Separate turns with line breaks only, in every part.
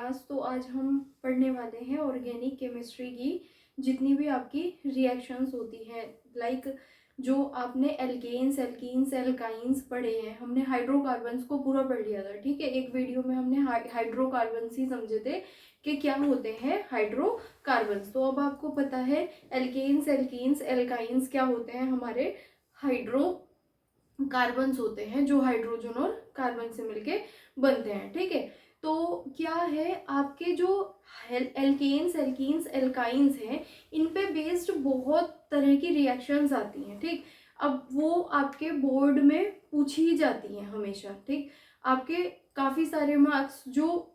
Class. तो आज हम पढ़ने वाले हैं ऑर्गेनिक केमिस्ट्री की जितनी भी आपकी रिएक्शंस होती हैं। लाइक जो आपने एल्केन्स, एल्कीन्स, एल्काइंस पढ़े हैं, हमने हाइड्रोकार्बन्स को पूरा पढ़ लिया था। ठीक है, एक वीडियो में हमने हाइड्रोकार्बन्स ही समझे थे कि क्या होते हैं हाइड्रोकार्बन्स। तो अब आपको पता है एल्केन्स, एल्कीन्स, एल्काइंस क्या होते हैं। हमारे हाइड्रो कार्बन्स होते हैं जो हाइड्रोजन और कार्बन से मिलके बनते हैं। ठीक है, तो क्या है आपके जो एल्केन्स, एल्कीन्स, एल्काइंस हैं, इन पे बेस्ड बहुत तरह की रिएक्शंस आती हैं। ठीक, अब वो आपके बोर्ड में पूछी ही जाती हैं हमेशा। ठीक, आपके काफ़ी सारे मार्क्स जो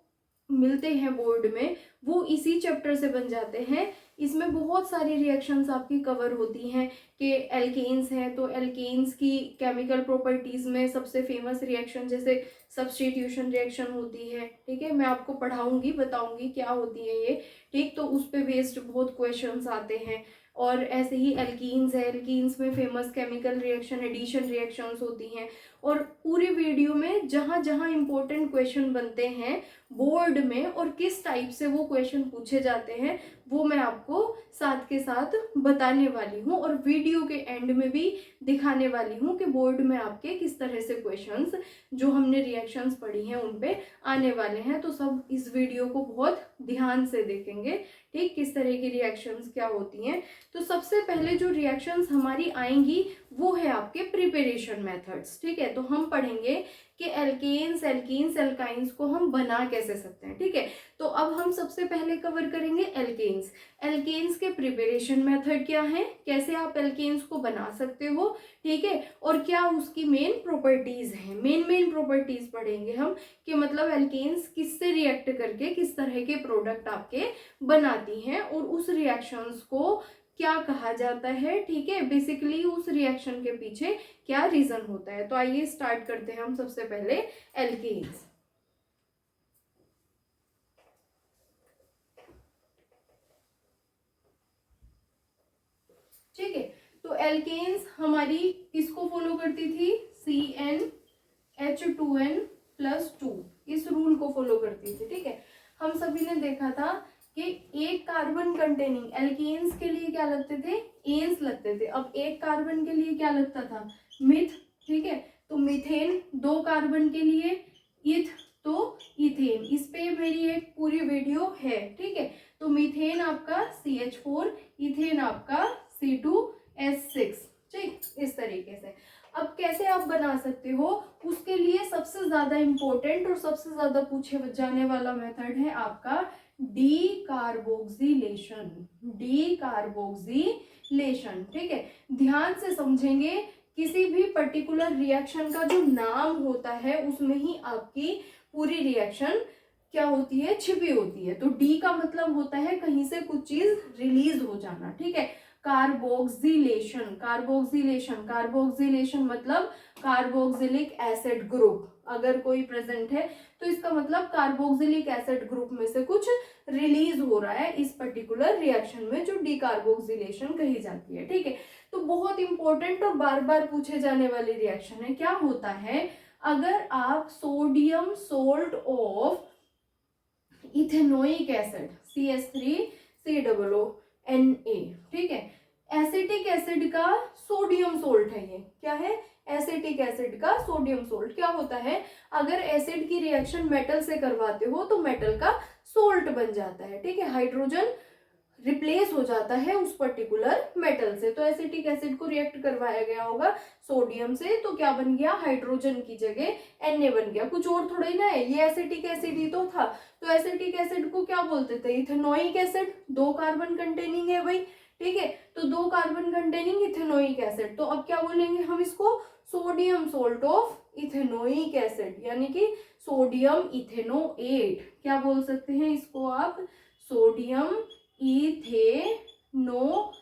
मिलते हैं बोर्ड में वो इसी चैप्टर से बन जाते हैं। इसमें बहुत सारी रिएक्शंस आपकी कवर होती हैं कि एल्केन्स हैं तो एल्केन्स की केमिकल प्रॉपर्टीज में सबसे फेमस रिएक्शन जैसे सब्स्टिट्यूशन रिएक्शन होती है। ठीक है, मैं आपको पढ़ाऊंगी, बताऊंगी क्या होती है ये। ठीक, तो उस पे बेस्ड बहुत क्वेश्चंस आते हैं। और ऐसे ही एल्कीन्स है, एल्कीन्स में famous chemical reaction addition reactions होती हैं। और पूरी वीडियो में जहाँ जहाँ इंपॉर्टेंट क्वेश्चन बनते हैं बोर्ड में और किस टाइप से वो क्वेश्चन पूछे जाते हैं वो मैं आपको साथ के साथ बताने वाली हूँ और वीडियो के एंड में भी दिखाने वाली हूँ कि बोर्ड में आपके किस तरह से क्वेश्चंस जो हमने रिएक्शंस पढ़ी हैं उन पे आने वाले हैं। तो सब इस वीडियो को बहुत ध्यान से देखेंगे। ठीक, किस तरह की रिएक्शंस क्या होती हैं। तो सबसे पहले जो रिएक्शंस हमारी आएंगी वो है आपके प्रिपरेशन मेथड्स। ठीक है, तो हम पढ़ेंगे कि एल्केन्स, एल्कीन्स, एल्काइंस को हम बना कैसे सकते हैं। ठीक है, तो अब हम सबसे पहले कवर करेंगे एल्केन्स। एल्केन्स के प्रिपरेशन मेथड क्या है, कैसे आप एल्केन्स को बना सकते हो। ठीक है, और क्या उसकी मेन प्रॉपर्टीज हैं। मेन प्रॉपर्टीज पढ़ेंगे हम कि मतलब एल्केन्स किससे रिएक्ट करके किस तरह के प्रोडक्ट आपके बनाती हैं और उस रिएक्शंस को क्या कहा जाता है। ठीक है, बेसिकली उस रिएक्शन के पीछे क्या रीजन होता है। तो आइए स्टार्ट करते हैं हम सबसे पहले एल्केन्स। ठीक है, तो एल्केन्स हमारी किसको फॉलो करती थी, CnH2n+2 इस रूल को फॉलो करती थी। ठीक है, हम सभी ने देखा था कि एक कार्बन कंटेनिंग एल्केन्स के लिए क्या लगते थे, एन्स लगते थे। अब एक कार्बन के लिए क्या लगता था, मिथ। ठीक है, तो मीथेन, दो कार्बन के लिए इथ, तो इथेन। इस पे मेरी एक पूरी वीडियो है। ठीक है, तो मीथेन आपका CH4, इथेन आपका C2H6। ठीक, इस तरीके से। अब कैसे आप बना सकते हो, उसके लिए सबसे ज्यादा इंपॉर्टेंट और सबसे ज्यादा पूछे जाने वाला मेथड है आपका डीकार्बोक्सिलेशन। डीकार्बोक्सिलेशन। ठीक है, ध्यान से समझेंगे, किसी भी पर्टिकुलर रिएक्शन का जो नाम होता है उसमें ही आपकी पूरी रिएक्शन क्या होती है, छिपी होती है। तो डी का मतलब होता है कहीं से कुछ चीज रिलीज हो जाना। ठीक है, कार्बोक्सिलेशन, कार्बोक्सिलेशन, कार्बोक्सिलेशन मतलब कार्बोक्सिलिक एसिड ग्रुप अगर कोई प्रेजेंट है तो इसका मतलब कार्बोक्सिलिक एसिड ग्रुप में से कुछ रिलीज हो रहा है इस पर्टिकुलर रिएक्शन में जो डीकार्बोक्सिलेशन कही जाती है। ठीक है, तो बहुत इंपॉर्टेंट और बार बार पूछे जाने वाली रिएक्शन है। क्या होता है अगर आप sodium salt of ethanoic acid CH3COONA, ठीक है, एसिटिक एसिड का सोडियम सोल्ट है। ये क्या है, एसिटिक एसिड का सोडियम सोल्ट। क्या होता है अगर एसिड की रिएक्शन मेटल से करवाते हो तो मेटल का सोल्ट बन जाता है। ठीक है, हाइड्रोजन रिप्लेस हो जाता है उस पर्टिकुलर मेटल से। तो एसिटिक एसिड को रिएक्ट करवाया गया होगा सोडियम से, तो क्या बन गया, हाइड्रोजन की जगह Na बन गया। कुछ और थोड़ा ही ना है, ये एसिटिक एसिड ही तो था। तो एसिटिक एसिड को क्या बोलते थे, इथेनोइक एसिड। दो कार्बन कंटेनिंग है भाई। ठीक है, तो दो कार्बन कंटेनिंग इथेनोइक एसिड। तो अब क्या बोलेंगे हम इसको, sodium salt of ethanoic acid, यानी कि सोडियम इथेनोएट। क्या बोल सकते हैं इसको आप, सोडियम इथेनोएट।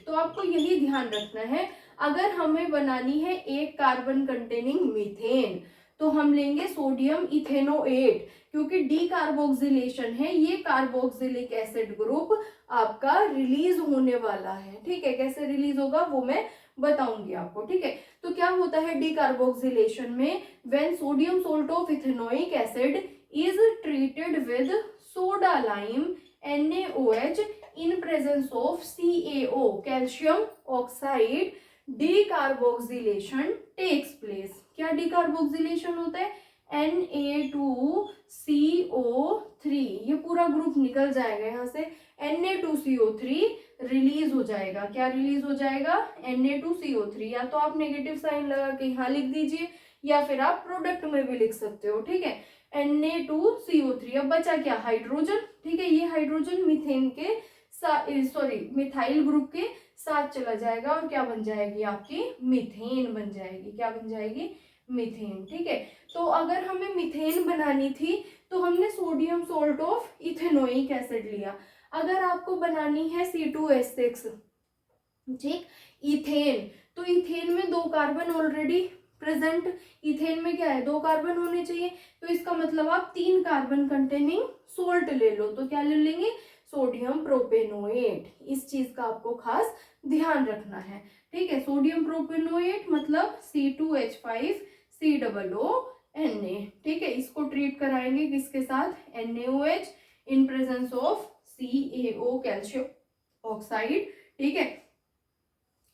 तो आपको यही ध्यान रखना है, अगर हमें बनानी है एक कार्बन कंटेनिंग मीथेन तो हम लेंगे सोडियम इथेनोएट, क्योंकि डीकार्बोक्सिलेशन है, ये कार्बोक्सिलिक एसिड ग्रुप आपका रिलीज होने वाला है। ठीक है, कैसे रिलीज होगा वो मैं बताऊंगी आपको। ठीक है, तो क्या होता है डीकार्बोक्सिलेशन में, when sodium salt of ethanoic acid is treated with soda lime NaOH in presence of CaO calcium oxide decarboxylation takes place. क्या डीकार्बोक्सिलेशन होता है? Na2CO3, ये पूरा ग्रुप निकल जाएगा यहाँ से, Na2CO3 रिलीज हो जाएगा। क्या रिलीज हो जाएगा? Na2CO3। या तो आप नेगेटिव साइन लगा के यहाँ लिख दीजिए या फिर आप प्रोडक्ट में भी लिख सकते हो, ठीक है। Na2CO3। अब बचा क्या? हाइड्रोजन, ठीक है। ये हाइड्रोजन मीथेन के मिथाइल ग्रुप के साथ चला जाएगा और क्या बन जाएगी? आपकी मीथेन बन जाएगी। क्या बन जाएगी? मीथेन, ठीक है। तो अगर हमें मीथेन बनानी थी तो हमने sodium salt of ethanoic acid लिया। अगर आपको बनानी है C2H6, ठीक, इथेन, तो इथेन में 2 कार्बन ऑलरेडी प्रेजेंट, इथेन में क्या है? 2 कार्बन होने चाहिए, तो इसका मतलब आप 3 कार्बन कंटेनिंग सोल्ट ले लो। तो क्या ले लेंगे? Sodium propanoate. इस चीज का आपको खास ध्यान रखना है, ठीक है। सोडियम प्रोपेनोएट मतलब C2H5COO Na, ठीक है। इसको ट्रीट कराएंगे किसके साथ? NaOH in presence of CaO calcium oxide, ठीक है।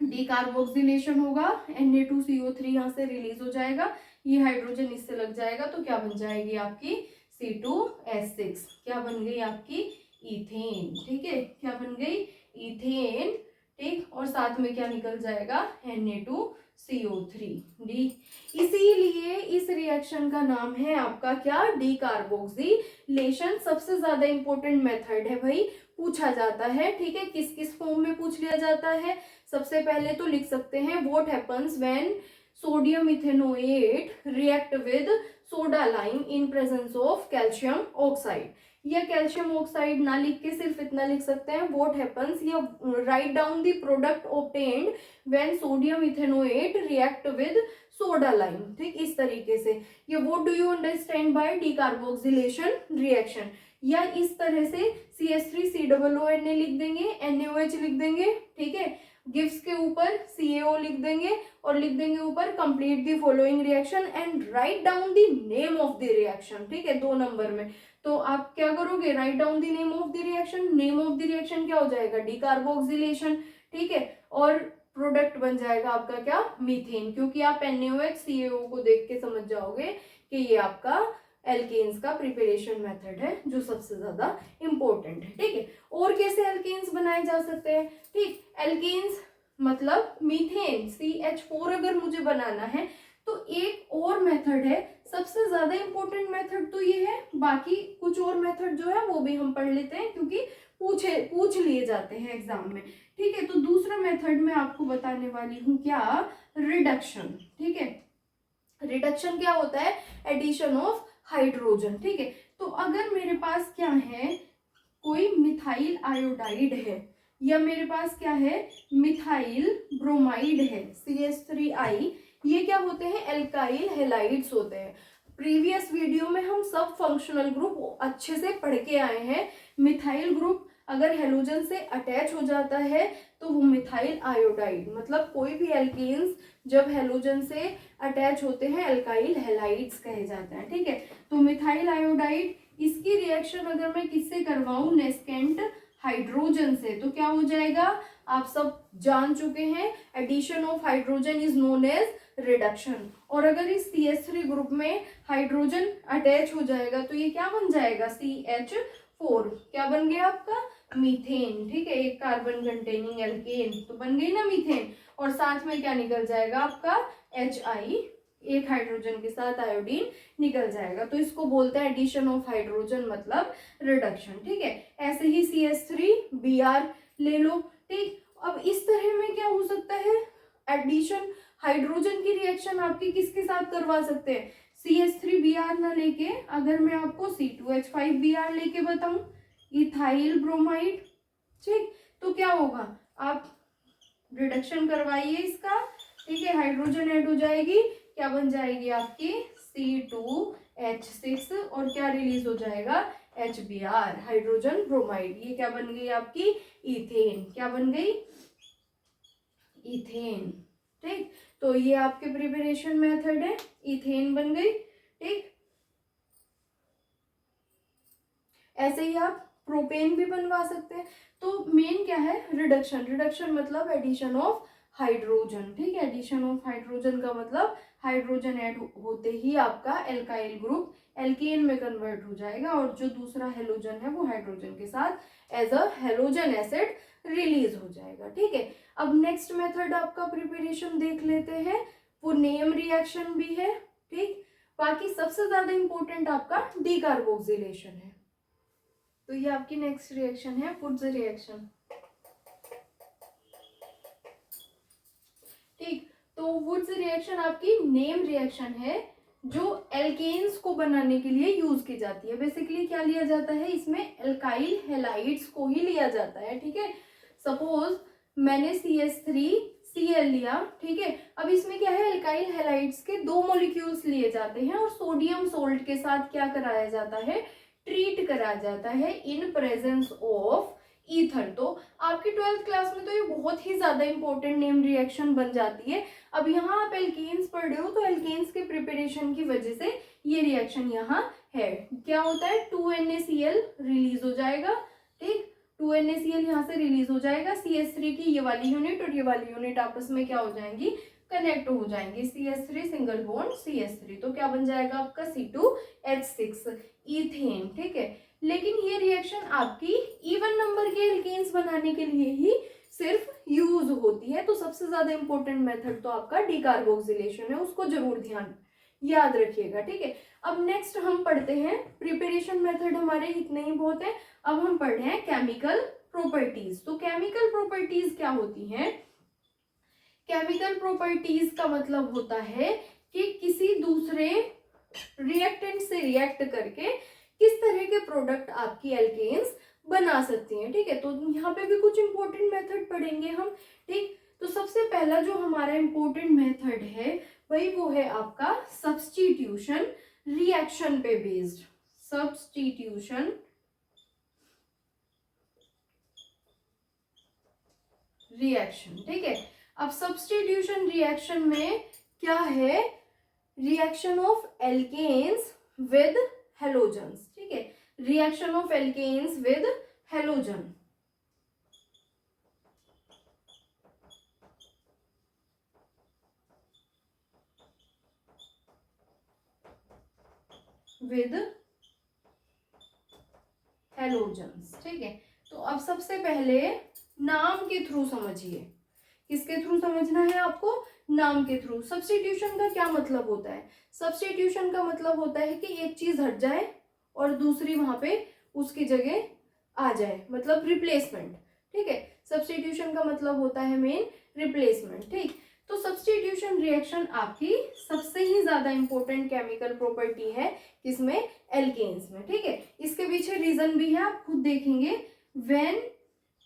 डीकार्बोक्सिलेशन होगा, Na2CO3 यहाँ से रिलीज हो जाएगा, ये हाइड्रोजन इससे लग जाएगा, तो क्या बन जाएगी आपकी? C2H6। क्या बन गई आपकी? इथेन, ठीक है। क्या बन गई? इथेन, ठीक। और साथ में क्या निकल जाएगा? Na2CO3 D. इसीलिए इस रिएक्शन का नाम है आपका क्या? डीकार्बोक्सिलेशन। सबसे ज्यादा इंपॉर्टेंट मेथड है भाई, पूछा जाता है, ठीक है। किस किस फॉर्म में पूछ लिया जाता है? सबसे पहले तो लिख सकते हैं what happens when sodium ethanoate react with soda lime in presence of calcium oxide. या कैल्शियम ऑक्साइड ना लिख के सिर्फ इतना लिख सकते हैं व्हाट हैपेंस, या write down the product obtained when sodium ethanoate react with soda lime, ठीक। इस तरीके से ये what do you understand by decarboxylation reaction. या इस तरह से CH3COONA लिख देंगे, NaOH लिख देंगे, ठीक है। गिव्स के ऊपर CaO लिख देंगे और लिख देंगे ऊपर complete the following reaction and write down the name of the reaction, ठीक है, 2 नंबर में। तो आप क्या करोगे? Write down the name of the reaction. Name of the reaction क्या हो जाएगा? डीकार्बोक्सिलेशन, ठीक है। और प्रोडक्ट बन जाएगा आपका क्या? मीथेन, क्योंकि आप NaOH CaO को देख के समझ जाओगे कि ये आपका एल्केन्स का प्रिपरेशन मेथड है जो सबसे ज्यादा इंपॉर्टेंट है, ठीक है। और कैसे एल्केन्स बनाए जा सकते हैं? ठीक, एल्केन्स मतलब मीथेन CH4 अगर मुझे बनाना है तो एक और मेथड है, सबसे ज्यादा इंपॉर्टेंट मेथड तो ये है, बाकी कुछ और मेथड जो है वो भी हम पढ़ लेते हैं क्योंकि पूछ लिए जाते हैं एग्जाम में, ठीक है। तो दूसरा मेथड मैं आपको बताने वाली हूँ क्या? रिडक्शन, ठीक है। रिडक्शन क्या होता है? एडिशन ऑफ हाइड्रोजन, ठीक है। तो अगर मेरे पास क्या है, कोई मिथाइल आयोडाइड है या मेरे पास क्या है, मिथाइल ब्रोमाइड है CH3I, ये क्या होते हैं? एल्काइल हैलाइड्स होते हैं। प्रीवियस वीडियो में हम सब फंक्शनल ग्रुप अच्छे से पढ़ के आए हैं। मिथाइल ग्रुप अगर हेलोजन से अटैच हो जाता है तो वो मिथाइल आयोडाइड, मतलब कोई भी एल्केन्स जब हेलोजन से अटैच होते हैं एल्काइल हैलाइड्स कहे जाते हैं, ठीक है। तो मिथाइल आयोडाइड, इसकी रिएक्शन अगर मैं किससे करवाऊं? नेस्केंट हाइड्रोजन से, तो क्या हो जाएगा? आप सब जान चुके हैं, addition of hydrogen is known as reduction. और अगर इस CH3 ग्रुप में हाइड्रोजन अटैच हो जाएगा तो ये क्या बन जाएगा? CH4। क्या बन गया आपका? मीथेन, ठीक है। एक कार्बन कंटेनिंग एल्केन तो बन गई ना मीथेन। और साथ में क्या निकल जाएगा आपका? HI, एक हाइड्रोजन के साथ आयोडीन निकल जाएगा। तो इसको बोलते हैं एडिशन ऑफ हाइड्रोजन मतलब रिडक्शन, ठीक है। ऐसे ही CH3Br ले लो, ठीक। अब इस तरह में क्या हो सकता है? एडिशन हाइड्रोजन की रिएक्शन आपकी किसके साथ करवा सकते हैं? CH3Br ना लेके अगर मैं आपको C2H5Br लेके बताऊं, इथाइल ब्रोमाइड, ठीक, तो क्या होगा? आप रिडक्शन करवाइए इसका, ठीक है। हाइड्रोजन ऐड हो जाएगी, क्या बन जाएगी आपकी? C2H6 और क्या रिलीज हो जाएगा? HBr, hydrogen bromide. ये क्या बन गई आपकी? इथेन। क्या बन गई? इथेन, ठीक। तो ये आपके प्रिपरेशन मेथड है, इथेन बन गई, ठीक। ऐसे ही आप प्रोपेन भी बनवा सकते हैं। तो मेन क्या है, रिडक्शन। रिडक्शन मतलब एडिशन ऑफ हाइड्रोजन, ठीक है। एडिशन ऑफ हाइड्रोजन का मतलब हाइड्रोजन ऐड होते ही आपका एल्काइल ग्रुप एल्केन में कन्वर्ट हो जाएगा और जो दूसरा हेलोजन है वो हाइड्रोजन के साथ as a halogen acid release हो जाएगा, ठीक है। अब नेक्स्ट मेथड आपका प्रिपरेशन देख लेते हैं, वो नेम रिएक्शन भी है, ठीक। बाकी सबसे ज्यादा इंपॉर्टेंट आपका डीकार्बोक्सिलेशन है। तो ये आपकी नेक्स्ट रिएक्शन है वुड्स रिएक्शन, ठीक। तो वुड्स रिएक्शन आपकी नेम रिएक्शन है जो एल्केन्स को बनाने के लिए यूज की जाती है। बेसिकली क्या लिया जाता है इसमें, एल्काइल हेलाइड्स को ही लिया जाता है, ठीक है। सपोज मैंने CH3Cl लिया, ठीक है। अब इसमें क्या है, एल्काइल हेलाइड्स के 2 मॉलिक्यूल्स लिए जाते हैं और सोडियम सोल्ट के साथ क्या कराया जाता है, ट्रीट कराया जाता है इन प्रेजेंस ऑफ ईथर। तो आपकी 12th क्लास में तो ये बहुत ही ज्यादा इंपॉर्टेंट नेम रिएक्शन बन जाती है। अब यहाँ आप एल्केन्स पढ़ रहे हो तो एल्केन्स के प्रिपरेशन की वजह से ये रिएक्शन यहाँ है। क्या होता है, 2NaCl रिलीज हो जाएगा, ठीक। 2NaCl यहाँ से रिलीज हो जाएगा, CH3 की ये वाली यूनिट और ये वाली यूनिट आपस में क्या हो जाएंगी, कनेक्ट हो जाएंगी। CH3 सिंगल बॉन्ड CH3, तो क्या बन जाएगा आपका C2H6 इथेन, ठीक है। लेकिन ये रिएक्शन आपकी इवन नंबर के एल्केन्स बनाने के लिए ही सिर्फ यूज होती है। तो सबसे ज्यादा इंपॉर्टेंट मेथड तो आपका डीकार्बोक्सिलेशन है, उसको जरूर ध्यान याद रखिएगा, ठीक है। अब नेक्स्ट हम पढ़ते हैं, प्रिपरेशन मेथड हमारे इतने ही बहुत है। अब हम पढ़ रहे हैं केमिकल प्रॉपर्टीज। तो केमिकल प्रॉपर्टीज क्या होती हैं, केमिकल प्रॉपर्टीज का मतलब होता है कि किसी दूसरे रिएक्टेंट से रिएक्ट करके किस तरह के प्रोडक्ट आपकी एल्केन्स बना सकती हैं, ठीक है। तो यहाँ पे भी कुछ इंपॉर्टेंट मेथड पढ़ेंगे हम, ठीक। तो सबसे पहला जो हमारा इंपॉर्टेंट मेथड है वही वो है आपका सब्स्टिट्यूशन रिएक्शन पे बेस्ड, सब्स्टिट्यूशन रिएक्शन, ठीक है। अब सब्स्टिट्यूशन रिएक्शन में क्या है, reaction of alkanes with halogens, ठीक है। Reaction of alkanes with halogen, with halogens, ठीक है। तो अब सबसे पहले नाम के थ्रू समझिए, किसके थ्रू समझना है आपको, नाम के थ्रू। सब्स्टिट्यूशन का क्या मतलब होता है, सब्स्टिट्यूशन का मतलब होता है कि एक चीज हट जाए और दूसरी वहां पे उसकी जगह आ जाए, मतलब रिप्लेसमेंट, ठीक है। सब्स्टिट्यूशन का मतलब होता है मेन रिप्लेसमेंट, ठीक। तो सब्स्टिट्यूशन रिएक्शन आपकी सबसे ही ज्यादा इंपॉर्टेंट केमिकल प्रॉपर्टी है किसमें, एल्केन्स में, ठीक है। इसके पीछे रीजन भी है, आप खुद देखेंगे। व्हेन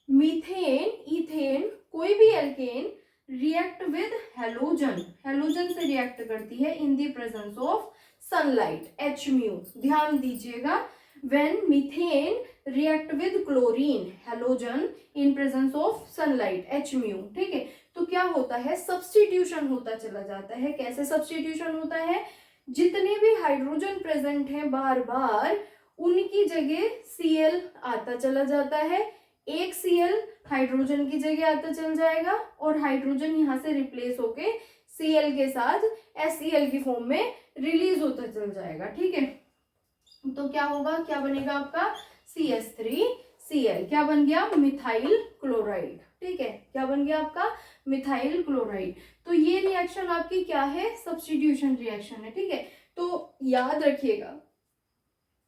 मीथेन, इथेन, कोई भी alkane react with halogen, halogen से रिएक्ट करती है in the presence of sunlight, Hμ, ध्यान दीजिएगा। When methane react with chlorine, halogen, in presence of sunlight, Hμ, ठीक है। तो क्या होता है, सब्स्टिट्यूशन होता चला जाता है। कैसे सब्स्टिट्यूशन होता है, जितने भी हाइड्रोजन प्रेजेंट हैं बार बार उनकी जगह Cl आता चला जाता है, एक Cl हाइड्रोजन की जगह आता चल जाएगा और हाइड्रोजन यहाँ से रिप्लेस होके Cl के साथ HCl की फॉर्म में रिलीज होता चल जाएगा, ठीक है। तो क्या होगा, क्या बनेगा आपका CH3Cl, क्या बन गया, मिथाइल क्लोराइड, ठीक है। क्या बन गया आपका, मिथाइल क्लोराइड। तो ये रिएक्शन आपकी क्या है, सब्स्टिट्यूशन रिएक्शन है, ठीक है। तो याद रखिएगा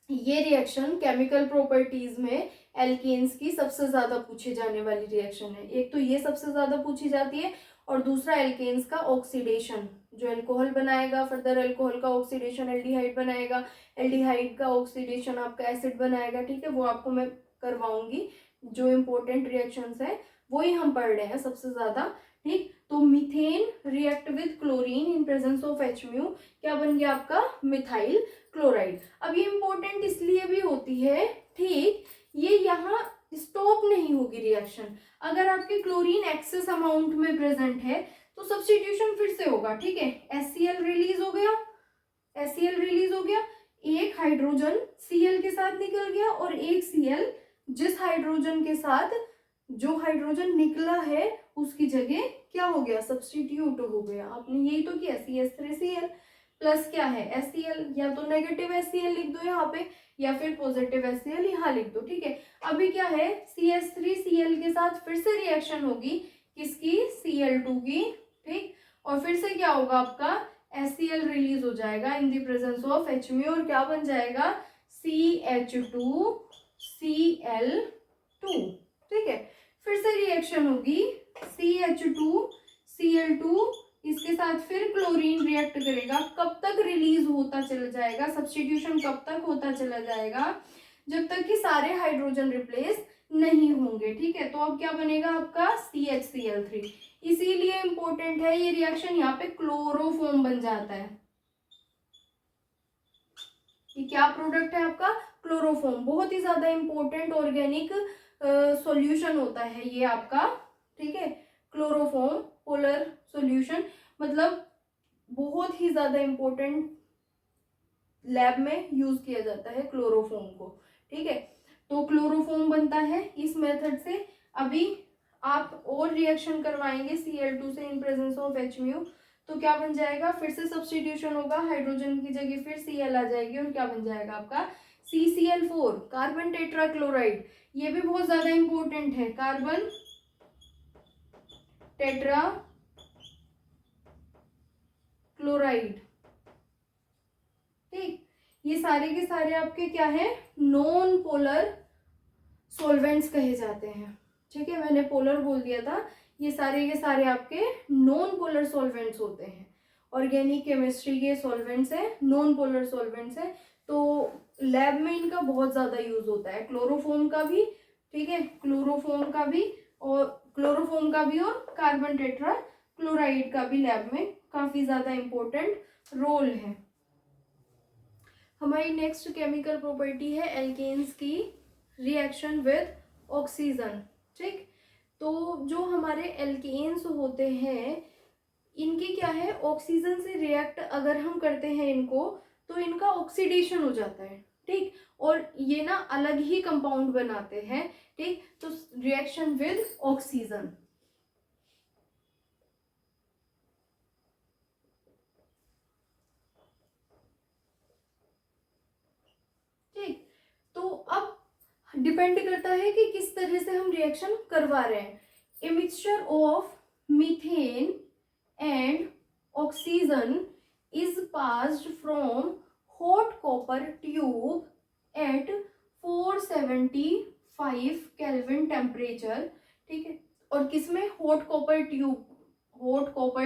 ये रिएक्शन केमिकल प्रॉपर्टीज में एल्केन्स की सबसे ज्यादा पूछे जाने वाली रिएक्शन है। एक तो ये सबसे ज्यादा पूछी जाती है और दूसरा एल्केन्स का ऑक्सीडेशन, जो अल्कोहल बनाएगा, फर्दर अल्कोहल का ऑक्सीडेशन एल्डिहाइड बनाएगा, एल्डिहाइड का ऑक्सीडेशन आपका एसिड बनाएगा, ठीक है। वो आपको मैं करवाऊंगी, जो इंपॉर्टेंट रिएक्शंस है वही हम पढ़ रहे हैं सबसे ज्यादा, ठीक। तो methane react with chlorine in presence of Hμ, क्या बन गया आपका, मिथाइल क्लोराइड। अब ये इंपॉर्टेंट इसलिए भी होती है, ठीक, ये यहाँ स्टॉप नहीं होगी रिएक्शन। अगर आपके क्लोरीन एक्सेस अमाउंट में प्रेजेंट है तो सब्स्टिट्यूशन फिर से होगा, ठीक है। HCl रिलीज हो गया, HCl रिलीज हो गया, एक एक हाइड्रोजन Cl के साथ निकल गया और एक Cl जिस हाइड्रोजन के साथ जो हाइड्रोजन निकला है उसकी जगह क्या हो गया, सब्स्टिट्यूट हो गया। आपने यही तो किया, CH3Cl प्लस क्या है HCl, या तो नेगेटिव HCl लिख दो यहाँ पे या फिर पॉजिटिव HCl यहाँ लिख दो, ठीक है। अभी क्या है, CH3Cl के साथ फिर से रिएक्शन होगी किसकी, Cl2 की, ठीक। और फिर से क्या होगा आपका, HCl रिलीज हो जाएगा इन द प्रेजेंस ऑफ Hmu और क्या बन जाएगा, CH2Cl2, ठीक है। फिर से रिएक्शन होगी CH2Cl2, इसके साथ फिर क्लोरीन रिएक्ट करेगा। कब तक रिलीज होता चला जाएगा, सब्स्टिट्यूशन कब तक होता चला जाएगा, जब तक कि सारे हाइड्रोजन रिप्लेस नहीं होंगे, ठीक है। तो अब क्या बनेगा आपका CHCl3। इसीलिए इंपॉर्टेंट है ये रिएक्शन, यहाँ पे क्लोरोफॉर्म बन जाता है। ये क्या प्रोडक्ट है आपका, क्लोरोफॉर्म। बहुत ही ज्यादा इंपॉर्टेंट ऑर्गेनिक सॉल्यूशन होता है ये आपका, ठीक है। क्लोरोफॉर्म पोलर सॉल्यूशन, मतलब बहुत ही ज्यादा इंपॉर्टेंट, लैब में यूज किया जाता है क्लोरोफॉर्म को, ठीक है। तो क्लोरोफॉर्म बनता है इस मेथड से। अभी आप और रिएक्शन करवाएंगे Cl2 से इन प्रेजेंस ऑफ Hmu, तो क्या बन जाएगा, फिर से सब्स्टिट्यूशन होगा, हाइड्रोजन की जगह फिर Cl आ जाएगी और क्या बन जाएगा आपका CCl4, कार्बन टेट्राक्लोराइड। ये भी बहुत ज्यादा इंपॉर्टेंट है, कार्बन टेट्रा क्लोराइड, ठीक। ये सारे के सारे आपके क्या है, नॉन पोलर सॉल्वेंट्स कहे जाते हैं, ठीक है। मैंने पोलर बोल दिया था, ये सारे के सारे आपके नॉन पोलर सॉल्वेंट्स होते हैं। ऑर्गेनिक केमिस्ट्री के सॉल्वेंट्स है, नॉन पोलर सॉल्वेंट्स है, तो लैब में इनका बहुत ज्यादा यूज होता है, क्लोरोफॉर्म का भी, ठीक है, क्लोरोफॉर्म का भी और कार्बन टेट्रा क्लोराइड का भी लैब में काफी ज्यादा इंपॉर्टेंट रोल है। हमारी नेक्स्ट केमिकल प्रॉपर्टी है एल्केन्स की रिएक्शन विद ऑक्सीजन, ठीक। तो जो हमारे एल्केन्स होते हैं इनकी क्या है, ऑक्सीजन से रिएक्ट अगर हम करते हैं इनको तो इनका ऑक्सीडेशन हो जाता है, ठीक। और ये ना अलग ही कंपाउंड बनाते हैं, ठीक। तो रिएक्शन विद ऑक्सीजन, ठीक। तो अब डिपेंड करता है कि किस तरह से हम रिएक्शन करवा रहे हैं। A mixture of methane and oxygen is passed from hot copper tube at 475 Kelvin temperature, ठीक है। और किसमें, हॉट कॉपर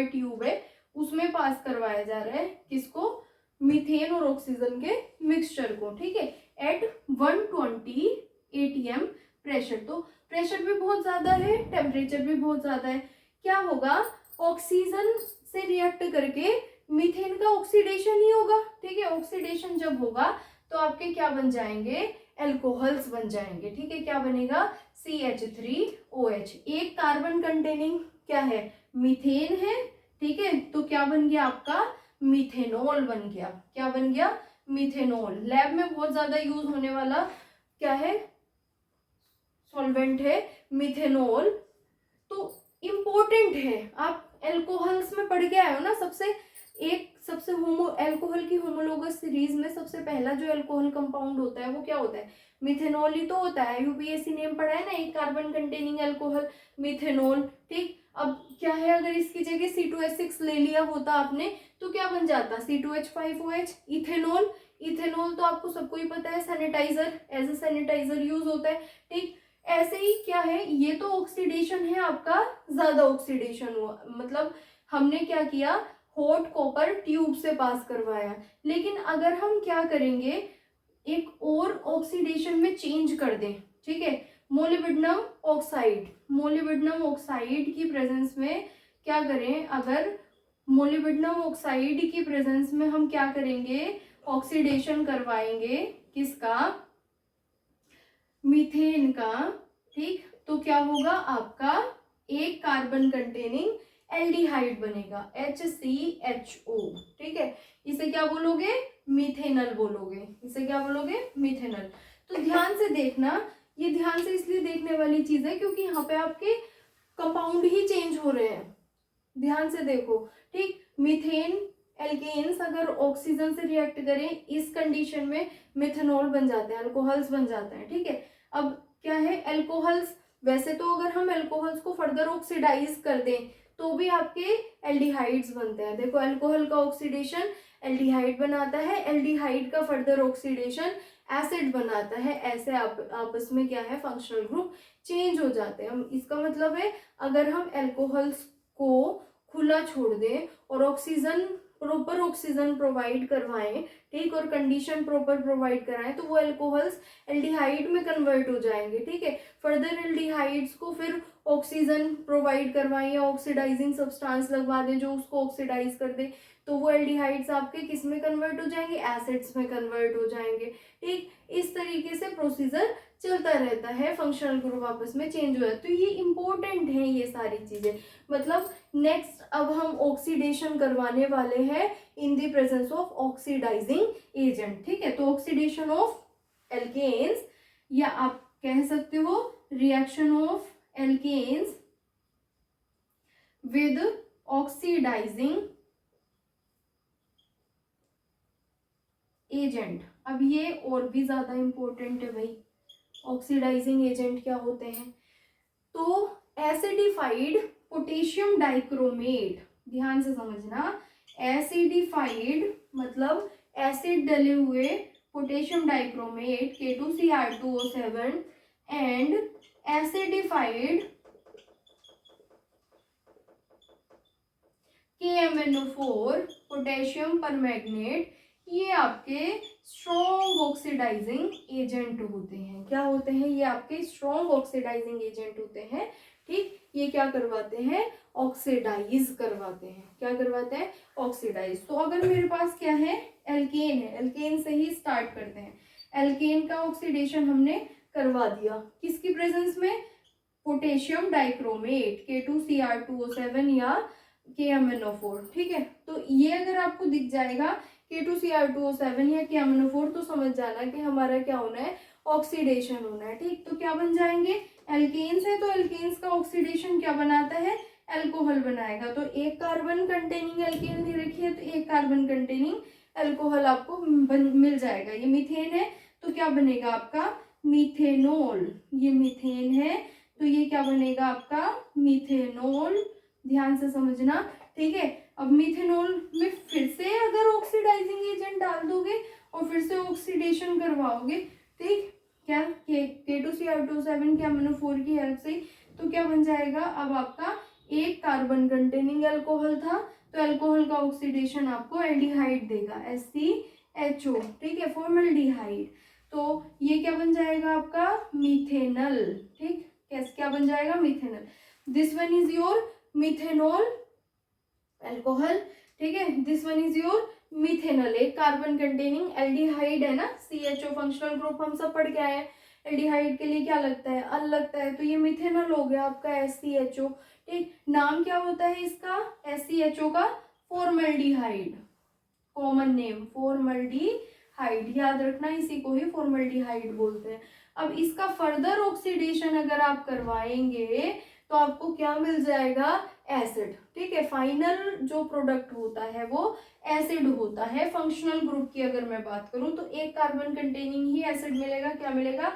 ट्यूब है उसमें पास करवाया जा रहा है किसको, मीथेन और ऑक्सीजन के मिक्सचर को, ठीक है, एट 120 atm प्रेशर। तो प्रेशर भी बहुत ज्यादा है, टेम्परेचर भी बहुत ज्यादा है। क्या होगा, ऑक्सीजन से रिएक्ट करके मीथेन का ऑक्सीडेशन ही होगा, ठीक है। ऑक्सीडेशन जब होगा तो आपके क्या बन जाएंगे, एल्कोहल्स बन जाएंगे, ठीक है। क्या बनेगा, CH3OH। एक कार्बन कंटेनिंग क्या है, मीथेन है, ठीक है। तो क्या बन गया आपका, मीथेनॉल बन गया। क्या बन गया, मीथेनॉल। लैब में बहुत ज्यादा यूज होने वाला क्या है, सॉल्वेंट है मीथेनॉल। तो इम्पोर्टेंट है, आप एल्कोहल्स में पढ़ के आए हो ना, सबसे एल्कोहल की होमोलोगस सीरीज में सबसे पहला जो एल्कोहल कंपाउंड होता है वो क्या होता है, मिथेनॉल ही तो होता है। यूपीएससी नेम पढ़ा है ना, एक कार्बन कंटेनिंग एल्कोहल मिथेनॉल, ठीक। अब क्या है, अगर इसकी जगह C2H6 ले लिया होता आपने तो क्या बन जाता, C2H5OH, इथेनॉल। इथेनॉल तो आपको सबको ही पता है, sanitizer, as a sanitizer use होता है, ठीक। ऐसे ही क्या है, ये तो ऑक्सीडेशन है आपका, ज्यादा ऑक्सीडेशन हुआ, मतलब हमने क्या किया, हॉट कॉपर ट्यूब से पास करवाया। लेकिन अगर हम क्या करेंगे, एक और ऑक्सीडेशन में चेंज कर दें, ठीक है, मोलिब्डेनम ऑक्साइड की प्रेजेंस में क्या करें, अगर मोलिब्डेनम ऑक्साइड की प्रेजेंस में हम क्या करेंगे, ऑक्सीडेशन करवाएंगे किसका, मीथेन का, ठीक। तो क्या होगा आपका, एक कार्बन कंटेनिंग एल्डिहाइड बनेगा HCHO, ठीक है। इसे क्या बोलोगे, मिथेनल बोलोगे, इसे क्या बोलोगे, मिथेनल। तो ध्यान से देखना, ये ध्यान से इसलिए देखने वाली चीज है क्योंकि यहाँ पे आपके कंपाउंड ही चेंज हो रहे हैं, ध्यान से देखो, ठीक। मीथेन एल्केन्स अगर ऑक्सीजन से रिएक्ट करें इस कंडीशन में मिथेनॉल बन जाते हैं, अल्कोहल्स बन जाते हैं, ठीक है। अब क्या है, एल्कोहल्स, वैसे तो अगर हम एल्कोहल्स को फर्दर ऑक्सीडाइज कर दें तो भी आपके एल्डिहाइड्स बनते हैं। देखो एल्कोहल का ऑक्सीडेशन एल्डिहाइड बनाता है, एल्डिहाइड का फर्दर ऑक्सीडेशन एसिड बनाता है, ऐसे आपस में क्या है, फंक्शनल ग्रुप चेंज हो जाते हैं। इसका मतलब है अगर हम एल्कोहल्स को खुला छोड़ दें और ऑक्सीजन, प्रॉपर ऑक्सीजन प्रोवाइड करवाएं, ठीक, और कंडीशन प्रॉपर प्रोवाइड कराएं, तो वो एल्कोहल्स एल्डिहाइड में कन्वर्ट हो जाएंगे, ठीक है। फर्दर एल्डिहाइड्स को फिर ऑक्सीजन प्रोवाइड करवाएं या ऑक्सीडाइजिंग सब्सटेंस लगवा दें जो उसको ऑक्सीडाइज कर दे, तो वो एल्डिहाइड्स आपके किस में कन्वर्ट हो जाएंगे, एसिड्स में कन्वर्ट हो जाएंगे, ठीक। इस तरीके से प्रोसीजर चलता रहता है, फंक्शनल ग्रुप आपस में चेंज हो जाता है। तो ये इंपॉर्टेंट है ये सारी चीजें। मतलब नेक्स्ट अब हम ऑक्सीडेशन करवाने वाले हैं in the presence of oxidising agent, ठीक है। तो ऑक्सीडेशन ऑफ एल्केन्स, या आप कह सकते हो reaction of alkanes with oxidizing agent. अब ये और भी ज्यादा इंपॉर्टेंट है भाई, ऑक्सीडाइजिंग एजेंट क्या होते हैं। तो एसिडिफाइड पोटेशियम डाइक्रोमेट, ध्यान से समझना, एसिडिफाइड मतलब एसिड डले हुए potassium dichromate K2Cr2O7 and acidified KMnO4 potassium permanganate, ये आपके स्ट्रॉन्ग ऑक्सीडाइजिंग एजेंट होते हैं। क्या होते हैं, ये आपके स्ट्रॉन्ग ऑक्सीडाइजिंग एजेंट होते हैं, ठीक। ये क्या करवाते हैं, ऑक्सीडाइज करवाते हैं। क्या करवाते हैं, ऑक्सीडाइज। तो अगर मेरे पास क्या है, एल्केन है, एल्केन से ही स्टार्ट करते हैं। एल्केन का ऑक्सीडेशन हमने करवा दिया, किसकी प्रेजेंस में, पोटेशियम डाइक्रोमेट K2Cr2O7 या KMnO4, ठीक है। तो ये अगर आपको दिख जाएगा K2Cr2O7 या KMnO4 तो समझ जाना कि हमारा क्या होना है, ऑक्सीडेशन होना है, ठीक। तो क्या बन जाएंगे, एल्केन्स है तो एल्केन्स का ऑक्सीडेशन क्या बनाता है, एल्कोहल बनाएगा। तो एक कार्बन कंटेनिंग एल्केन दे रखी है तो एक कार्बन कंटेनिंग एल्कोहल आपको मिल जाएगा। ये मीथेन है तो क्या बनेगा आपका, मीथेनॉल। ये मीथेन है तो ये क्या बनेगा आपका, मीथेनॉल। ध्यान से समझना, ठीक है। अब मीथेनॉल में फिर से अगर ऑक्सीडाइजिंग एजेंट डाल दोगे और फिर से ऑक्सीडेशन करवाओगे, ठीक, क्या K2Cr2O7 KMnO4 की हेल्प से, तो क्या बन जाएगा, अब आपका एक कार्बन कंटेनिंग एल्कोहल था तो एल्कोहल का ऑक्सीडेशन आपको एल्डिहाइड देगा SCHO, ठीक है, फॉर्मल्डिहाइड। तो ये क्या बन जाएगा आपका, मीथेनल, ठीक। कैसे क्या बन जाएगा, methanal. This one is your methanol alcohol, ठीक है। This one is your methanal, एक कार्बन कंटेनिंग एल्डिहाइड है ना, CHO फंक्शनल ग्रुप हम सब पढ़ के आए हैं। एल्डिहाइड के लिए क्या लगता है, अल लगता है, तो ये मिथेनॉल हो गया आपका SCHO, ठीक। नाम क्या होता है इसका, SCHO का, फॉर्मल्डिहाइड, कॉमन नेम फॉर्मल्डिहाइड, याद रखना इसी को ही फॉर्मल्डिहाइड बोलते हैं। अब इसका फर्दर ऑक्सीडेशन अगर आप करवाएंगे तो आपको क्या मिल जाएगा, एसिड, ठीक है। फाइनल जो प्रोडक्ट होता है वो एसिड होता है। फंक्शनल ग्रुप की अगर मैं बात करूं तो एक कार्बन कंटेनिंग ही एसिड मिलेगा, क्या मिलेगा,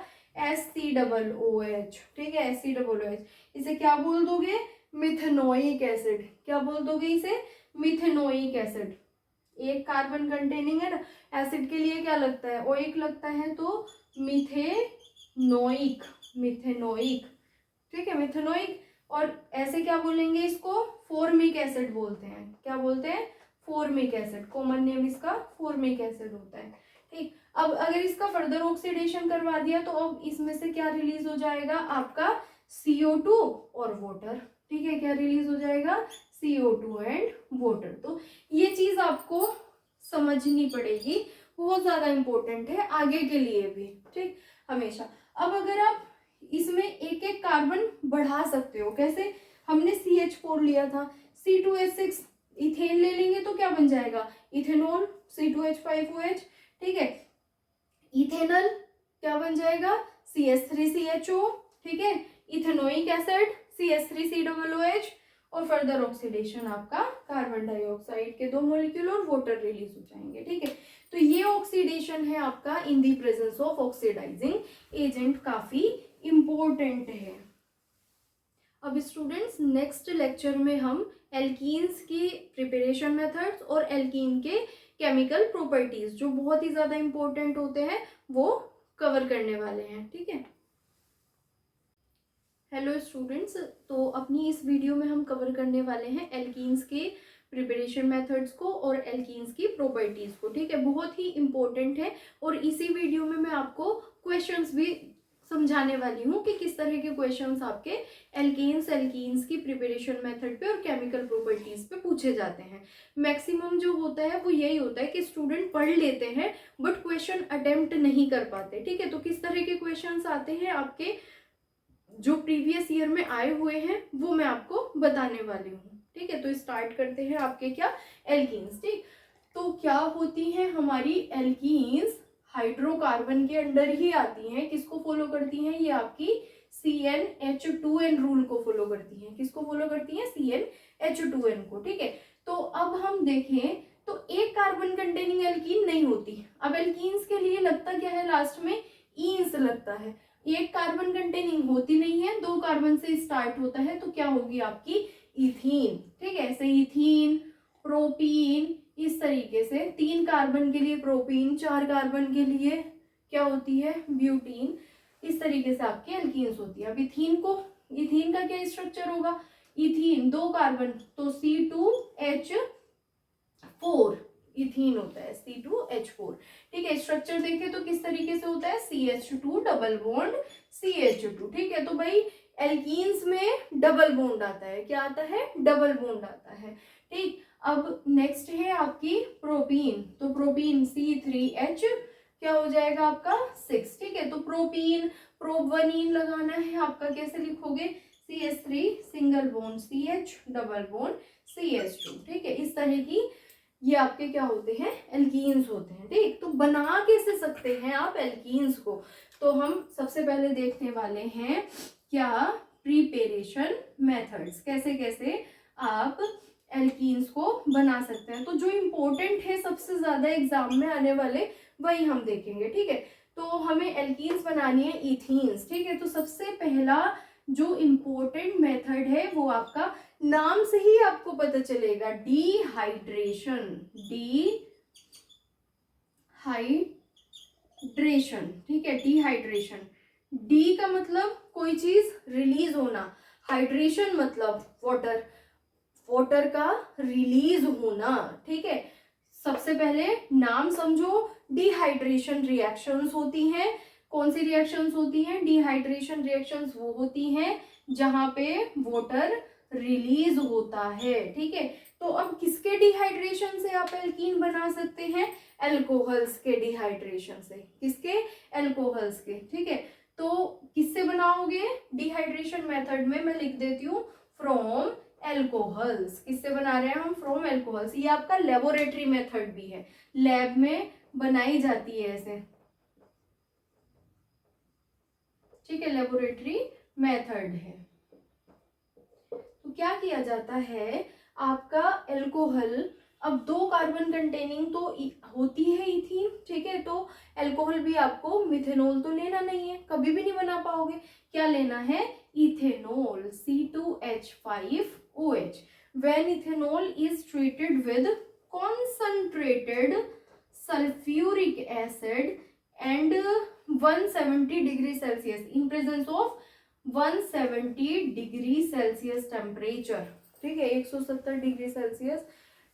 SCOOH, ठीक है, SCOOH। इसे क्या बोल दोगे, मिथेनोइक एसिड। क्या बोल दोगे इसे, मिथेनोइक एसिड। एक कार्बन कंटेनिंग है ना, एसिड के लिए क्या लगता है, ओइक लगता है, तो मिथेनोइक, मिथेनोइक, ठीक है, मिथेनोइक। और ऐसे क्या बोलेंगे इसको, फॉर्मिक एसिड बोलते हैं। क्या बोलते हैं, फॉर्मिक एसिड, कॉमन नेम इसका फॉर्मिक एसिड होता है, ठीक। अब अगर इसका फर्दर ऑक्सीडेशन करवा दिया तो अब इसमें से क्या रिलीज हो जाएगा आपका, CO2 और वाटर, ठीक है। क्या रिलीज हो जाएगा, CO2 एंड वाटर। तो ये चीज आपको समझनी पड़ेगी, बहुत ज्यादा इंपॉर्टेंट है आगे के लिए भी, ठीक, हमेशा। अब अगर आप इसमें एक एक कार्बन बढ़ा सकते हो, कैसे, हमने CH4 लिया था, C2H6 इथेन ले लेंगे तो क्या क्या बन जाएगा, इथेनॉल C2H5OH, ठीक है। इथेनॉल क्या बन जाएगा, CH3CHO, ठीक है। इथेनोइक एसिड CH3COOH, और फर्दर ऑक्सीडेशन आपका कार्बन डाइऑक्साइड के 2 मॉलिक्यूल और वाटर रिलीज हो जाएंगे, ठीक है। तो ये ऑक्सीडेशन है आपका in the presence of oxidising agent, काफी इंपॉर्टेंट है। अब स्टूडेंट्स नेक्स्ट लेक्चर में हम एल्कीन्स की प्रिपरेशन मेथड्स और एल्कीन के केमिकल प्रॉपर्टीज जो बहुत ही ज्यादा इंपॉर्टेंट होते हैं वो कवर करने वाले हैं, ठीक है। हेलो स्टूडेंट्स, तो अपनी इस वीडियो में हम कवर करने वाले हैं एल्कीन्स के प्रिपरेशन मेथड्स को और एल्कीन्स की प्रॉपर्टीज को, ठीक है। बहुत ही इंपॉर्टेंट है और इसी वीडियो में मैं आपको क्वेश्चंस भी समझाने वाली हूँ कि किस तरह के क्वेश्चंस आपके एल्कीन्स की प्रिपरेशन मेथड पे और केमिकल प्रॉपर्टीज पे पूछे जाते हैं। मैक्सिमम जो होता है वो यही होता है कि स्टूडेंट पढ़ लेते हैं बट क्वेश्चन अटेम्प्ट नहीं कर पाते, ठीक है। तो किस तरह के क्वेश्चंस आते हैं आपके जो प्रीवियस ईयर में आए हुए हैं वो मैं आपको बताने वाली हूँ, ठीक है। तो स्टार्ट करते हैं आपके क्या एल्कीन्स, ठीक। तो क्या होती हैं हमारी एल्कीन्स, हाइड्रोकार्बन के अंडर ही आती हैं। किसको फॉलो करती हैं, ये आपकी CnH2n रूल को फॉलो करती हैं। किसको फॉलो करती हैं, CnH2n को, ठीक है। तो अब हम देखें तो एक कार्बन कंटेनिंग एल्कीन नहीं होती। अब एल्कीन्स के लिए लगता क्या है, लास्ट में ईन्स लगता है। एक कार्बन कंटेनिंग होती नहीं है, 2 कार्बन से स्टार्ट होता है, तो क्या होगी आपकी इथीन, ठीक है। ऐसे इथीन, प्रोपीन, इस तरीके से 3 कार्बन के लिए प्रोपीन, 4 कार्बन के लिए क्या होती है, ब्यूटीन। इस तरीके से आपकी एल्कीन्स होती है। अब इथीन का क्या स्ट्रक्चर होगा, इथीन 2 कार्बन तो C2H4 इथीन होता है, C2H4, ठीक है। स्ट्रक्चर देखें तो किस तरीके से होता है, CH2 डबल बॉन्ड CH2, ठीक है। तो भाई एल्कीन्स में डबल बॉन्ड आता है, क्या आता है, डबल बॉन्ड आता है, ठीक। अब नेक्स्ट है आपकी प्रोपीन, तो प्रोपीन C3H क्या हो जाएगा आपका 6, ठीक है। तो प्रोपीन, प्रोपवनीन लगाना है आपका, कैसे लिखोगे, CH3 single bond CH double bond CH2, ठीक है। इस तरह की ये आपके क्या होते हैं, एल्कीन्स होते हैं, ठीक। तो बना कैसे सकते हैं आप एल्कीन्स को, तो हम सबसे पहले देखने वाले हैं क्या, प्रिपरेशन मेथड्स, कैसे कैसे आप एल्कीन्स को बना सकते हैं। तो जो इम्पोर्टेंट है सबसे ज्यादा एग्जाम में आने वाले वही हम देखेंगे, ठीक है। तो हमें एल्कीन्स बनानी है इथीन्स, ठीक है। तो सबसे पहला जो इम्पोर्टेंट मेथड है वो आपका, नाम से ही आपको पता चलेगा, डिहाइड्रेशन, ठीक है। डिहाइड्रेशन, डी का मतलब कोई चीज रिलीज होना, हाइड्रेशन मतलब वाटर का रिलीज होना, ठीक है। सबसे पहले नाम समझो, डिहाइड्रेशन रिएक्शंस होती हैं। कौन सी रिएक्शंस होती हैं, डिहाइड्रेशन रिएक्शंस वो होती हैं जहां पे वाटर रिलीज होता है, ठीक है। तो अब किसके डिहाइड्रेशन से आप एल्कीन बना सकते हैं, एल्कोहल्स के डिहाइड्रेशन से, किसके, एल्कोहल्स के, ठीक है। तो किससे बनाओगे, डिहाइड्रेशन मेथड में मैं लिख देती हूँ फ्रॉम एल्कोहल्स। किससे बना रहे हैं हम, फ्रॉम एल्कोहल्स। ये आपका लेबोरेटरी मेथड भी है, लैब में बनाई जाती है ऐसे, ठीक है, लेबोरेटरी मेथड है। तो क्या किया जाता है, आपका एल्कोहल, अब 2 कार्बन कंटेनिंग तो होती है इथीन, ठीक है। तो एल्कोहल भी आपको मिथेनॉल तो लेना नहीं है, कभी भी नहीं बना पाओगे, क्या लेना है, ethanol C2H5OH। When ethanol is treated with concentrated sulphuric acid and 170 degree Celsius in presence of 170 degree Celsius temperature, ठीक है। 170 डिग्री सेल्सियस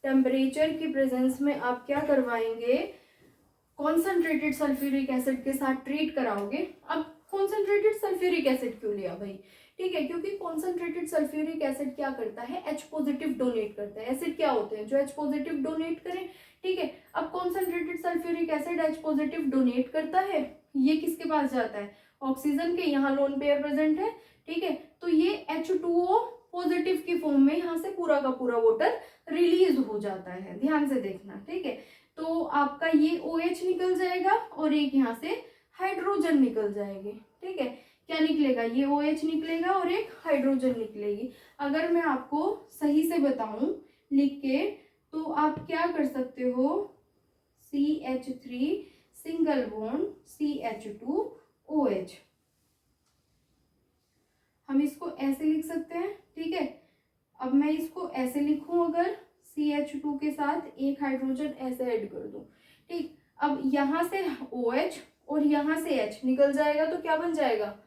टेम्परेचर की प्रेजेंस में आप क्या करवाएंगे, कॉन्सेंट्रेटेड सल्फ्यूरिक एसिड के साथ ट्रीट कराओगे। अब कॉन्सेंट्रेटेड सल्फ्यूरिक एसिड क्यों लिया भाई, ठीक है, क्योंकि कॉन्सेंट्रेटेड सल्फ्यूरिक एसिड क्या करता है, H पॉजिटिव डोनेट करता है। एसिड क्या होते हैं, जो H पॉजिटिव डोनेट करें, ठीक है। अब concentrated sulphuric acid H positive donate करता है, ये किसके पास जाता है, ऑक्सीजन के, यहाँ लोन पेयर प्रेजेंट है, ठीक है। तो ये H2O पॉजिटिव की फॉर्म में यहाँ से पूरा का पूरा वाटर रिलीज हो जाता है। ध्यान से देखना, ठीक है। तो आपका ये OH निकल जाएगा और एक यहाँ से हाइड्रोजन निकल जाएगी, ठीक है। क्या निकलेगा, ये OH निकलेगा और एक हाइड्रोजन निकलेगी। अगर मैं आपको सही से बताऊं लिख के, तो आप क्या कर सकते हो, CH3 सिंगल बॉन्ड CH2OH, हम इसको ऐसे लिख सकते हैं, ठीक है। अब मैं इसको ऐसे लिखूं, अगर CH2 के साथ एक हाइड्रोजन ऐसे ऐड कर दूं, ठीक। अब यहाँ से OH और यहाँ से H निकल जाएगा तो क्या बन जाएगा,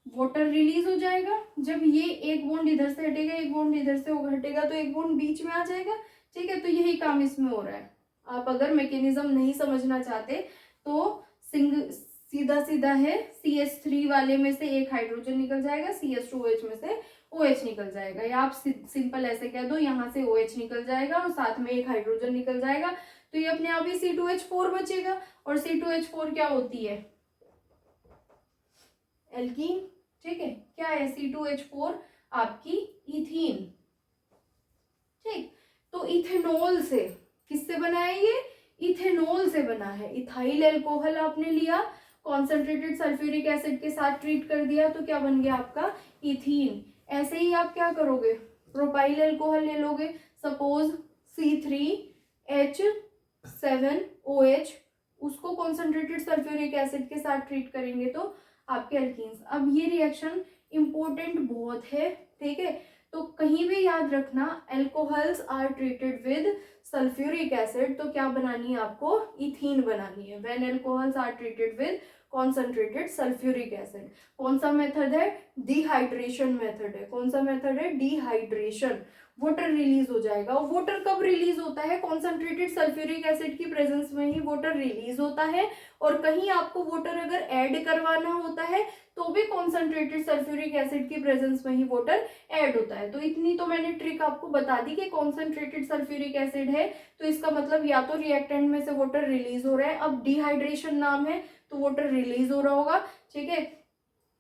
वाटर रिलीज हो जाएगा। जब ये एक बॉन्ड इधर से हटेगा, एक बॉन्ड इधर से हटेगा, तो एक बॉन्ड बीच में आ जाएगा, ठीक है। तो यही काम इसमें हो रहा है। आप अगर मैकेनिज्म नहीं समझना चाहते तो सीधा सीधा है, CH3 वाले में से एक हाइड्रोजन निकल जाएगा, CH2OH में से OH निकल जाएगा, या आप सिंपल ऐसे कह दो, यहाँ से OH निकल जाएगा और साथ में एक हाइड्रोजन निकल जाएगा, तो ये अपने आप ही C2H4 बचेगा। और C2H4 क्या होती है, एल्कीन, ठीक है। क्या है C2H4, आपकी इथीन, ठीक। तो इथेनॉल से, किससे बना है ये, इथेनॉल से बना है। इथाइल एल्कोहल आपने लिया, कॉन्सेंट्रेटेड सल्फ्यूरिक एसिड के साथ ट्रीट कर दिया, तो क्या बन गया आपका, इथीन। ऐसे ही आप क्या करोगे, प्रोपाइल एल्कोहल ले लोगे, सपोज C3H7OH, उसको कॉन्सेंट्रेटेड सल्फ्यूरिक एसिड के साथ ट्रीट करेंगे तो आपके एल्कीन्स। अब ये रिएक्शन इंपॉर्टेंट बहुत है, ठीक है। तो कहीं भी याद रखना, alcohols are treated with sulphuric acid, तो क्या बनानी है आपको, इथीन बनानी है। When alcohols are treated with concentrated sulphuric acid, कौन सा मेथड है, डिहाइड्रेशन मेथड है। कौन सा मेथड है, डिहाइड्रेशन। वाटर रिलीज हो जाएगा। और वाटर कब रिलीज होता है, कॉन्सेंट्रेटेड सल्फ्यूरिक एसिड की प्रेजेंस में ही वाटर रिलीज होता है। और कहीं आपको वाटर अगर ऐड करवाना होता है तो भी कॉन्सेंट्रेटेड सल्फ्यूरिक एसिड की प्रेजेंस में ही वाटर ऐड होता है। तो इतनी तो मैंने ट्रिक आपको बता दी कि कॉन्सेंट्रेटेड सल्फ्यूरिक एसिड है तो इसका मतलब या तो रिएक्टेंट में से वाटर रिलीज हो रहा है, अब डिहाइड्रेशन नाम है तो वाटर रिलीज हो रहा होगा, ठीक है।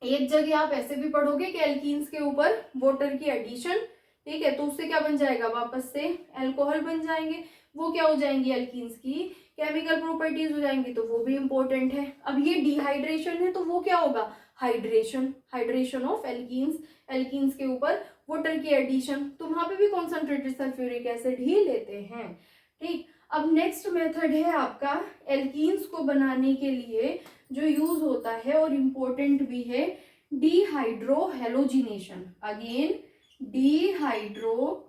एक जगह आप ऐसे भी पढ़ोगे कि एल्कीन्स के ऊपर वाटर की एडिशन, ठीक है, तो उससे क्या बन जाएगा, वापस से एल्कोहल बन जाएंगे। वो क्या हो जाएंगी, एल्कीन्स की केमिकल प्रॉपर्टीज हो जाएंगी, तो वो भी इंपॉर्टेंट है। अब ये डिहाइड्रेशन है तो वो क्या होगा, hydration, hydration of alkenes, alkenes के ऊपर वाटर की एडिशन, तो वहां पे भी कॉन्सेंट्रेटेड सल्फ्यूरिक एसिड ही लेते हैं, ठीक। अब नेक्स्ट मेथड है आपका एल्कीन्स को बनाने के लिए जो यूज होता है और इम्पोर्टेंट भी है, dehydro halogenation. Again dehydro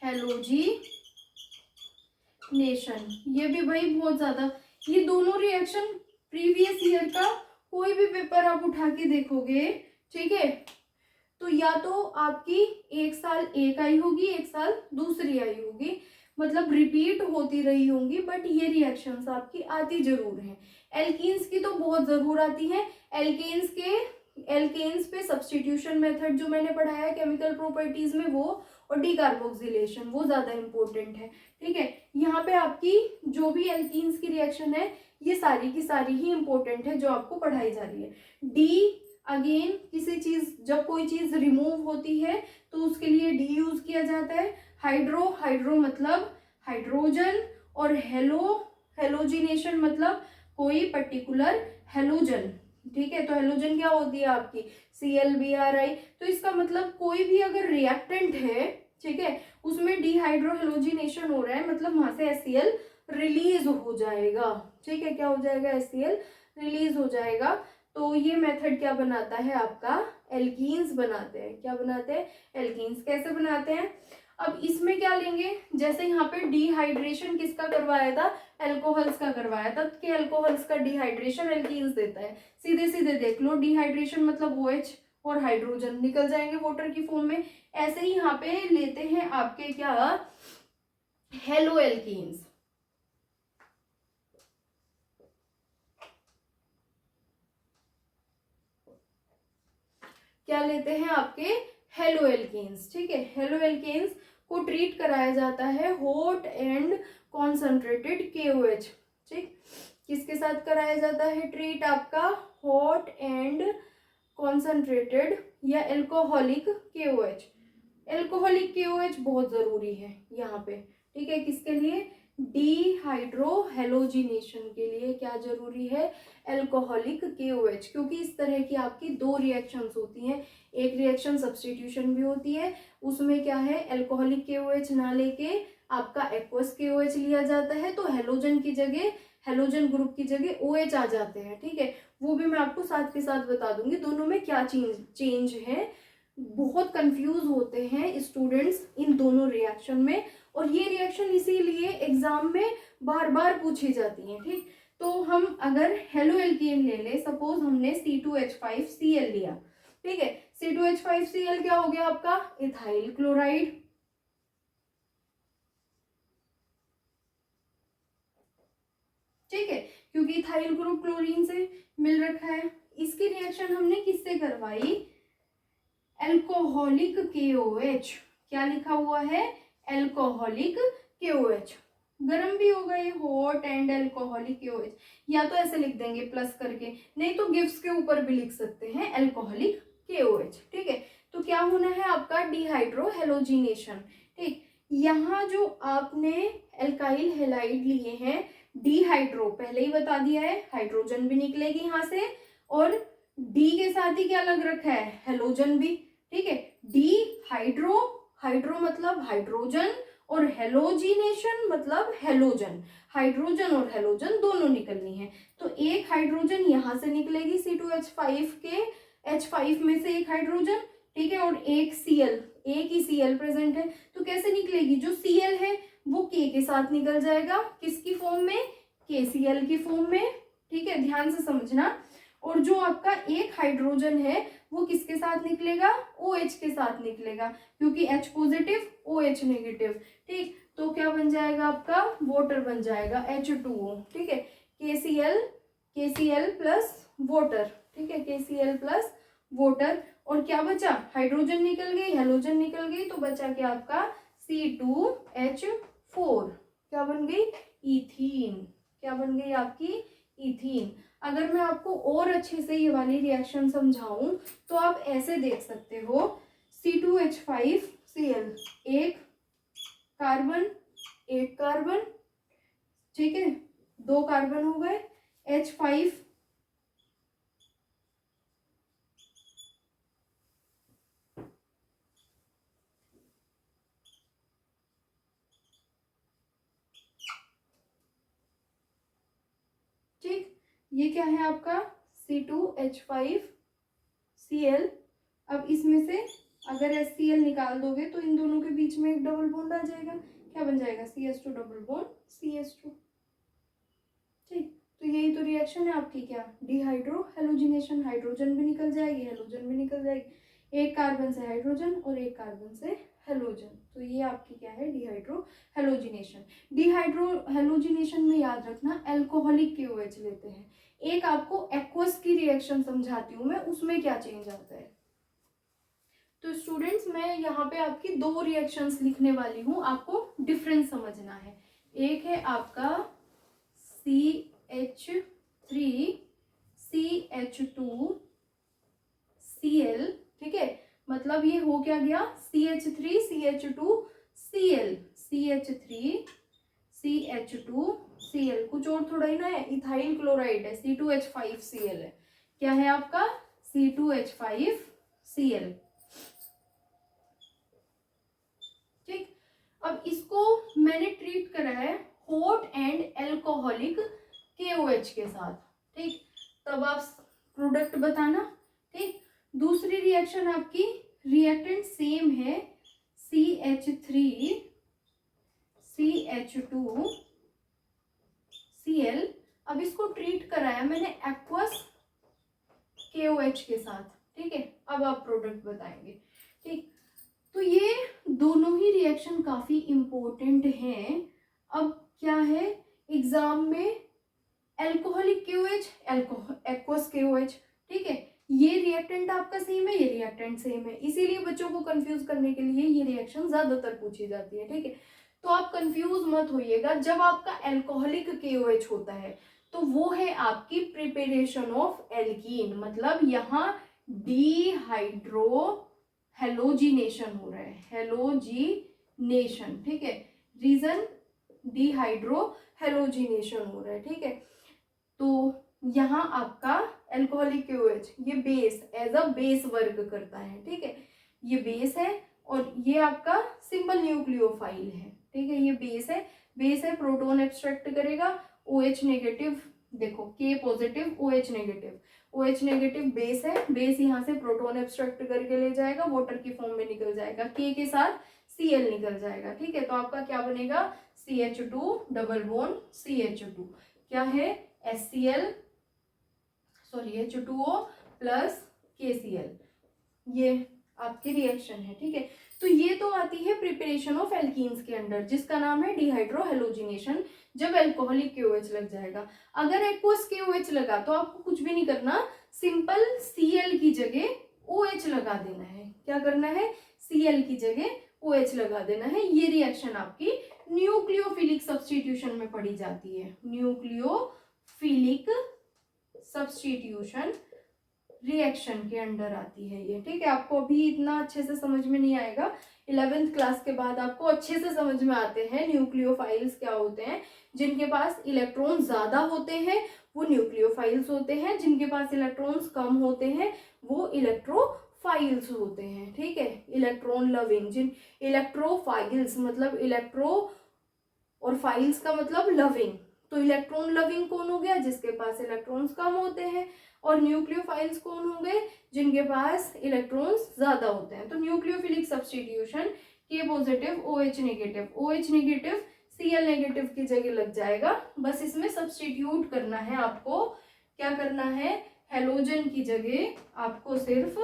halogenation, ये भी भाई बहुत ज्यादा, ये दोनों रिएक्शन प्रीवियस ईयर का कोई भी पेपर आप उठा के देखोगे, ठीक है, तो या तो आपकी एक साल एक आई होगी, एक साल दूसरी आई होगी, मतलब रिपीट होती रही होंगी, बट ये रिएक्शंस आपकी आती जरूर हैं। एल्कीन्स की तो बहुत जरूर आती है। एल्केन्स पे सब्स्टिट्यूशन मेथड जो मैंने पढ़ाया केमिकल प्रॉपर्टीज में वो, और डिकार्बोक्सिलेशन वो ज्यादा इंपॉर्टेंट है, ठीक है। यहाँ पे आपकी जो भी एल्कीन्स की रिएक्शन है ये सारी की सारी ही इंपॉर्टेंट है जो आपको पढ़ाई जा रही है। डी, अगेन किसी चीज, जब कोई चीज रिमूव होती है तो उसके लिए डी यूज किया जाता है। हाइड्रो, हाइड्रो मतलब हाइड्रोजन, और हेलोजिनेशन मतलब कोई पर्टिकुलर हेलोजन, ठीक है। तो हेलोजन क्या होती है आपकी, ClBrI, तो इसका मतलब कोई भी अगर रिएक्टेंट है, ठीक है, उसमें डिहाइड्रो हेलोजिनेशन हो रहा है, मतलब वहां से HCl रिलीज हो जाएगा, ठीक है। क्या हो जाएगा, HCl रिलीज हो जाएगा। तो ये मेथड क्या बनाता है आपका, एल्कीन्स बनाते हैं। क्या बनाते हैं, एल्कीन्स। कैसे बनाते हैं, अब इसमें क्या लेंगे, जैसे यहाँ पे डिहाइड्रेशन किसका करवाया था, एल्कोहल्स का करवाया था, कि एल्कोहल्स का डिहाइड्रेशन एल्कीन्स देता है। सीधे सीधे देख लो, डिहाइड्रेशन मतलब OH और हाइड्रोजन निकल जाएंगे वाटर की फॉर्म में। ऐसे ही यहाँ पे लेते हैं आपके क्या, हेलो एल्कीन्स। क्या लेते हैं आपके, हेलो एल्केन्स, ठीक है। हेलो एल्केन्स को ट्रीट कराया जाता है हॉट एंड कॉन्सेंट्रेटेड KOH, ठीक। किसके साथ कराया जाता है ट्रीट, आपका हॉट एंड कॉन्सेंट्रेटेड या एल्कोहलिक KOH। एल्कोहलिक KOH बहुत जरूरी है यहाँ पे, ठीक है, किसके लिए, डिहाइड्रोहेलोजिनेशन के लिए क्या जरूरी है, एल्कोहलिक KOH, क्योंकि इस तरह की आपकी दो रिएक्शंस होती हैं, एक रिएक्शन सब्स्टिट्यूशन भी होती है, उसमें क्या है एल्कोहलिक KOH ना लेके आपका एक्वस KOH लिया जाता है, तो हेलोजन की जगह, हेलोजन ग्रुप की जगह OH आ जाते हैं, ठीक है, वो भी मैं आपको साथ के साथ बता दूंगी दोनों में क्या चेंज है। बहुत कंफ्यूज होते हैं स्टूडेंट्स इन दोनों रिएक्शन में, और ये रिएक्शन इसीलिए एग्जाम में बार बार पूछी जाती हैं, ठीक। तो हम अगर हेलो एल्केन ले ले, सपोज हमने C2H5Cl लिया, ठीक है, C2H5Cl क्या हो गया आपका, इथाइल क्लोराइड, ठीक है, क्योंकि इथाइल ग्रुप क्लोरीन से मिल रखा है। इसकी रिएक्शन हमने किससे करवाई, एल्कोहलिक KOH, क्या लिखा हुआ है, एल्कोहलिक KOH, गर्म भी होगा ये, हॉट एंड एल्कोहलिक KOH, या तो ऐसे लिख देंगे प्लस करके, नहीं तो गिव्स के ऊपर भी लिख सकते हैं एल्कोहलिक KOH, ठीक है। तो क्या होना है आपका, डिहाइड्रोहेलोजिनेशन, ठीक। यहाँ जो आपने एल्काइल हेलाइड लिए हैं, डिहाइड्रो पहले ही बता दिया है, हाइड्रोजन भी निकलेगी यहाँ से, और डी के साथ ही क्या लग रखा है, हेलोजन भी, ठीक है, डी हाइड्रो, हाइड्रो मतलब हाइड्रोजन, और हेलोजिनेशन मतलब हेलोजन, हाइड्रोजन और हेलोजन दोनों निकलनी है, तो एक हाइड्रोजन यहाँ से निकलेगी C2H5 के H5 में से एक हाइड्रोजन, ठीक है, और एक Cl, एक ही Cl प्रेजेंट है, तो कैसे निकलेगी, जो Cl है वो K के साथ निकल जाएगा, किसकी फॉर्म में, KCl की फॉर्म में, ठीक है, ध्यान से समझना, और जो आपका एक हाइड्रोजन है वो किसके साथ निकलेगा, OH के साथ निकलेगा, क्योंकि H पॉजिटिव OH नेगेटिव, ठीक, तो क्या बन जाएगा आपका, वाटर बन जाएगा H2O, ठीक है, KCl प्लस वाटर, ठीक है, KCl प्लस वाटर, और क्या बचा, हाइड्रोजन निकल गई, हेलोजन निकल गई, तो बचा क्या आपका C2H4, क्या बन गई, इथीन, क्या बन गई आपकी, इथीन। अगर मैं आपको और अच्छे से ये वाली रिएक्शन समझाऊं तो आप ऐसे देख सकते हो, C2H5Cl, एक कार्बन, ठीक है, दो कार्बन हो गए, H5, ठीक, ये क्या है आपका C2H5Cl। अब इसमें से अगर HCl निकाल दोगे तो इन दोनों के बीच में एक डबल बॉन्ड आ जाएगा, क्या बन जाएगा, CH2 डबल बॉन्ड CH2, ठीक। तो यही तो रिएक्शन है आपकी, क्या, डिहाइड्रोहेलोजिनेशन, हाइड्रोजन भी निकल जाएगी, हेलोजन भी निकल जाएगी, एक कार्बन से हाइड्रोजन और एक कार्बन से हेलोजन, तो ये आपकी क्या है, डिहाइड्रोहेलोजिनेशन। डिहाइड्रोहेलोजिनेशन में याद रखना एल्कोहलिक KOH लेते हैं। एक आपको एक्वस की रिएक्शन समझाती हूँ मैं, उसमें क्या चेंज आता है। तो स्टूडेंट्स मैं यहाँ पे आपकी दो रिएक्शंस लिखने वाली हूँ, आपको डिफरेंस समझना है। एक है आपका CH3CH2Cl, ठीक है, मतलब ये हो क्या गया, CH3CH2Cl, CH3CH2Cl, कुछ और थोड़ा ही ना है, इथाइल क्लोराइड है, C2H5Cl है, क्या है आपका, C2H5Cl, ठीक। अब इसको मैंने ट्रीट करा है हॉट एंड एल्कोहलिक KOH के साथ, ठीक, तब आप प्रोडक्ट बताना, ठीक। दूसरी रिएक्शन आपकी रिएक्टेंट सेम है, CH3CH2Cl, अब इसको ट्रीट कराया मैंने एक्वस KOH के साथ, ठीक है, अब आप प्रोडक्ट बताएंगे, ठीक। तो ये दोनों ही रिएक्शन काफी इंपॉर्टेंट हैं। अब क्या है एग्जाम में, एल्कोहलिक KOH, एक्वस KOH, ठीक है, ये रिएक्टेंट आपका सेम है, ये रिएक्टेंट सेम है, इसीलिए बच्चों को कंफ्यूज करने के लिए ये रिएक्शन ज्यादातर पूछी जाती है, ठीक है। तो आप कंफ्यूज मत होइएगा, जब आपका एल्कोहलिक KOH होता है तो वो है आपकी प्रिपरेशन ऑफ एल्कीन, मतलब यहाँ डिहाइड्रो हेलोजिनेशन हो रहा है, हेलोजिनेशन, ठीक है। रीजन डिहाइड्रो हेलोजिनेशन हो रहा है, ठीक है। तो यहाँ आपका एल्कोहलिक KOH ये base as a base work करता है, ठीक है। ये बेस है और ये आपका सिंपल न्यूक्लियोफाइल है, ठीक है। ये बेस है, बेस है, प्रोटॉन एक्सट्रैक्ट करेगा, OH नेगेटिव, देखो K positive OH negative, OH negative base है, बेस यहाँ से प्रोटॉन एक्सट्रैक्ट करके ले जाएगा, वाटर की फॉर्म में निकल जाएगा, K के साथ Cl निकल जाएगा, ठीक है। तो आपका क्या बनेगा, CH2 डबल बॉन्ड CH2 क्या है, HCl sorry H2O plus KCl, ये आपकी रिएक्शन है, ठीक है। तो ये तो आती है प्रिपरेशन ऑफ एल्कीन्स के अंडर, जिसका नाम है डिहाइड्रो हेलोजिनेशन, जब एल्कोहलिक KOH लग जाएगा। अगर एक्वस KOH लगा तो आपको कुछ भी नहीं करना, सिंपल Cl की जगह OH लगा देना है। क्या करना है, Cl की जगह OH लगा देना है। ये रिएक्शन आपकी न्यूक्लियोफिलिक सब्स्टिट्यूशन में पढ़ी जाती है, न्यूक्लियोफिलिक सब्स्टिट्यूशन रिएक्शन के अंडर आती है ये, ठीक है। आपको अभी इतना अच्छे से समझ में नहीं आएगा, 11th क्लास के बाद आपको अच्छे से समझ में आते हैं न्यूक्लियोफाइल्स क्या होते हैं। जिनके पास इलेक्ट्रॉन ज्यादा होते हैं वो न्यूक्लियोफाइल्स होते हैं, जिनके पास इलेक्ट्रॉन्स कम होते हैं वो इलेक्ट्रोफाइल्स होते हैं, ठीक है। इलेक्ट्रॉन लविंग, जिन इलेक्ट्रोफाइल्स मतलब इलेक्ट्रो और फाइल्स का मतलब लविंग, तो इलेक्ट्रॉन लविंग कौन हो गया, जिसके पास इलेक्ट्रॉन्स कम होते हैं, और न्यूक्लियोफाइल्स कौन हो गए, जिनके पास इलेक्ट्रॉन्स ज्यादा होते हैं। तो nucleophilic substitution K positive OH negative, OH negative Cl negative की जगह लग जाएगा। बस इसमें सब्स्टिट्यूट करना है आपको, क्या करना है, हेलोजन की जगह आपको सिर्फ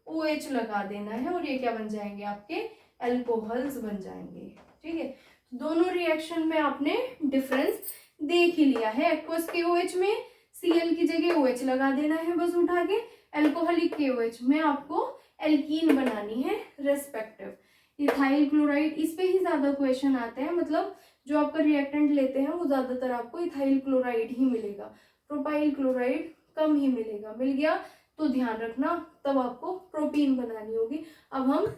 OH लगा देना है और ये क्या बन जाएंगे, आपके एल्कोहल्स बन जाएंगे, ठीक है। दोनों रिएक्शन में आपने डिफरेंस देख ही लिया है। एक्वस KOH में Cl की जगह OH लगा देना है बस उठा के, एल्कोहलिक KOH में आपको एल्कीन बनानी है रेस्पेक्टिव। इथाइल क्लोराइड, इस पे ही ज्यादा क्वेश्चन आते हैं, मतलब जो आपका रिएक्टेंट लेते हैं वो ज्यादातर आपको इथाइल क्लोराइड ही मिलेगा, प्रोपाइल क्लोराइड कम ही मिलेगा। मिल गया तो ध्यान रखना, तब आपको प्रोपीन बनानी होगी। अब हम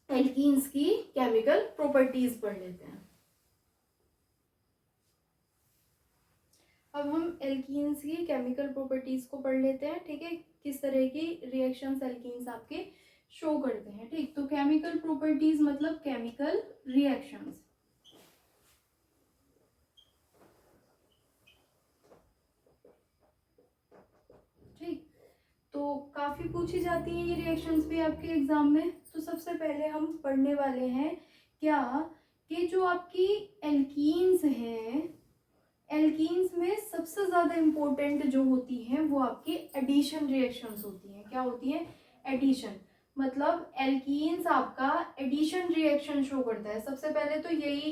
एल्कीन्स की केमिकल प्रॉपर्टीज पढ़ लेते हैं। अब हम एल्कीन्स की केमिकल प्रॉपर्टीज को पढ़ लेते हैं, ठीक है। किस तरह की रिएक्शंस एल्कीन्स आपके शो करते हैं, ठीक। तो केमिकल प्रॉपर्टीज मतलब केमिकल रिएक्शंस, ठीक। तो काफी पूछी जाती है ये रिएक्शंस भी आपके एग्जाम में। तो सबसे पहले हम पढ़ने वाले हैं क्या, कि जो आपकी एल्कीन्स हैं, एल्कीन्स में सबसे ज्यादा इंपॉर्टेंट जो होती है वो आपकी एडिशन रिएक्शंस होती हैं। क्या होती है, एडिशन, मतलब एल्कीन्स आपका एडिशन रिएक्शन शो करता है। सबसे पहले तो यही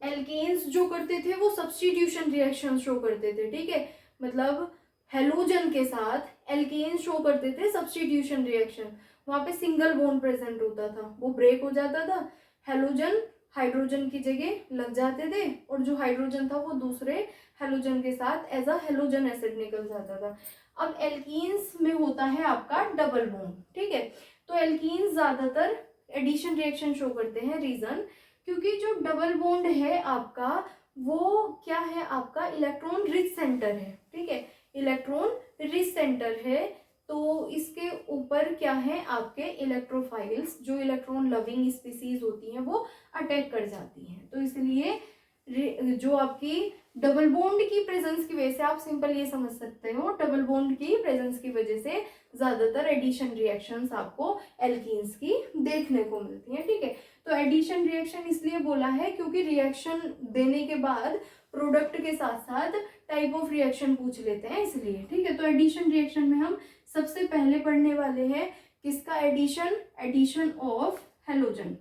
एल्केन्स जो करते थे वो सब्स्टिट्यूशन रिएक्शन शो करते थे, ठीक है। मतलब हेलोजन के साथ एल्केन्स शो करते थे सब्स्टिट्यूशन रिएक्शन, वहां पे सिंगल बॉन्ड प्रेजेंट होता था, वो ब्रेक हो जाता था, हेलोजन हाइड्रोजन की जगह लग जाते थे और जो हाइड्रोजन था वो दूसरे हेलोजन के साथ एज अ हेलोजन एसिड निकल जाता था। अब एल्कीन्स में होता है आपका डबल बॉन्ड, ठीक है। तो एल्कीन्स ज्यादातर एडिशन रिएक्शन शो करते हैं, रीजन क्योंकि जो डबल बॉन्ड है आपका वो क्या है, आपका इलेक्ट्रॉन रिच सेंटर है, ठीक है। इलेक्ट्रॉन रिच सेंटर है तो इसके ऊपर क्या है, आपके इलेक्ट्रोफाइल्स जो इलेक्ट्रॉन लविंग स्पीसीज होती हैं वो अटैक कर जाती हैं। तो इसलिए जो आपकी डबल बॉन्ड की प्रेजेंस की वजह से, आप सिंपल ये समझ सकते हो, डबल बॉन्ड की प्रेजेंस की वजह से ज्यादातर एडिशन रिएक्शंस आपको एल्कीन्स की देखने को मिलती हैं, ठीक है। तो एडिशन रिएक्शन इसलिए बोला है क्योंकि रिएक्शन देने के बाद प्रोडक्ट के साथ साथ टाइप ऑफ रिएक्शन पूछ लेते हैं इसलिए, ठीक है। तो एडिशन रिएक्शन में हम सबसे पहले पढ़ने वाले हैं किसका, addition, addition of halogen,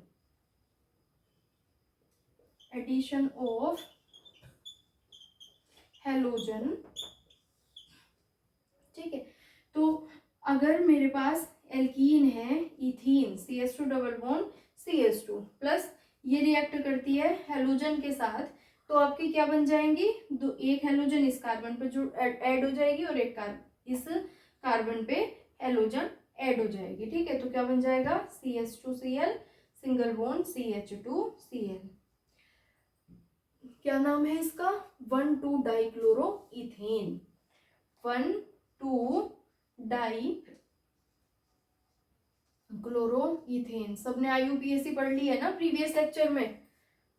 addition of halogen, ठीक है। तो अगर मेरे पास एल्कीन है, ethene CH2 double bond CH2 plus ये रिएक्ट करती है हेलोजन के साथ, तो आपकी क्या बन जाएंगी, एक हेलोजन इस कार्बन पे जो ऐड हो जाएगी और एक इस कार्बन पे हैलोजन ऐड हो जाएगी। ठीक है, तो क्या बन जाएगा CH2Cl सिंगल बॉन्ड CH2Cl। क्या नाम है इसका 1,2 dichloro ethane. 1,2 die chloro ethane. सबने IUPAC पढ़ ली है ना प्रीवियस लेक्चर में।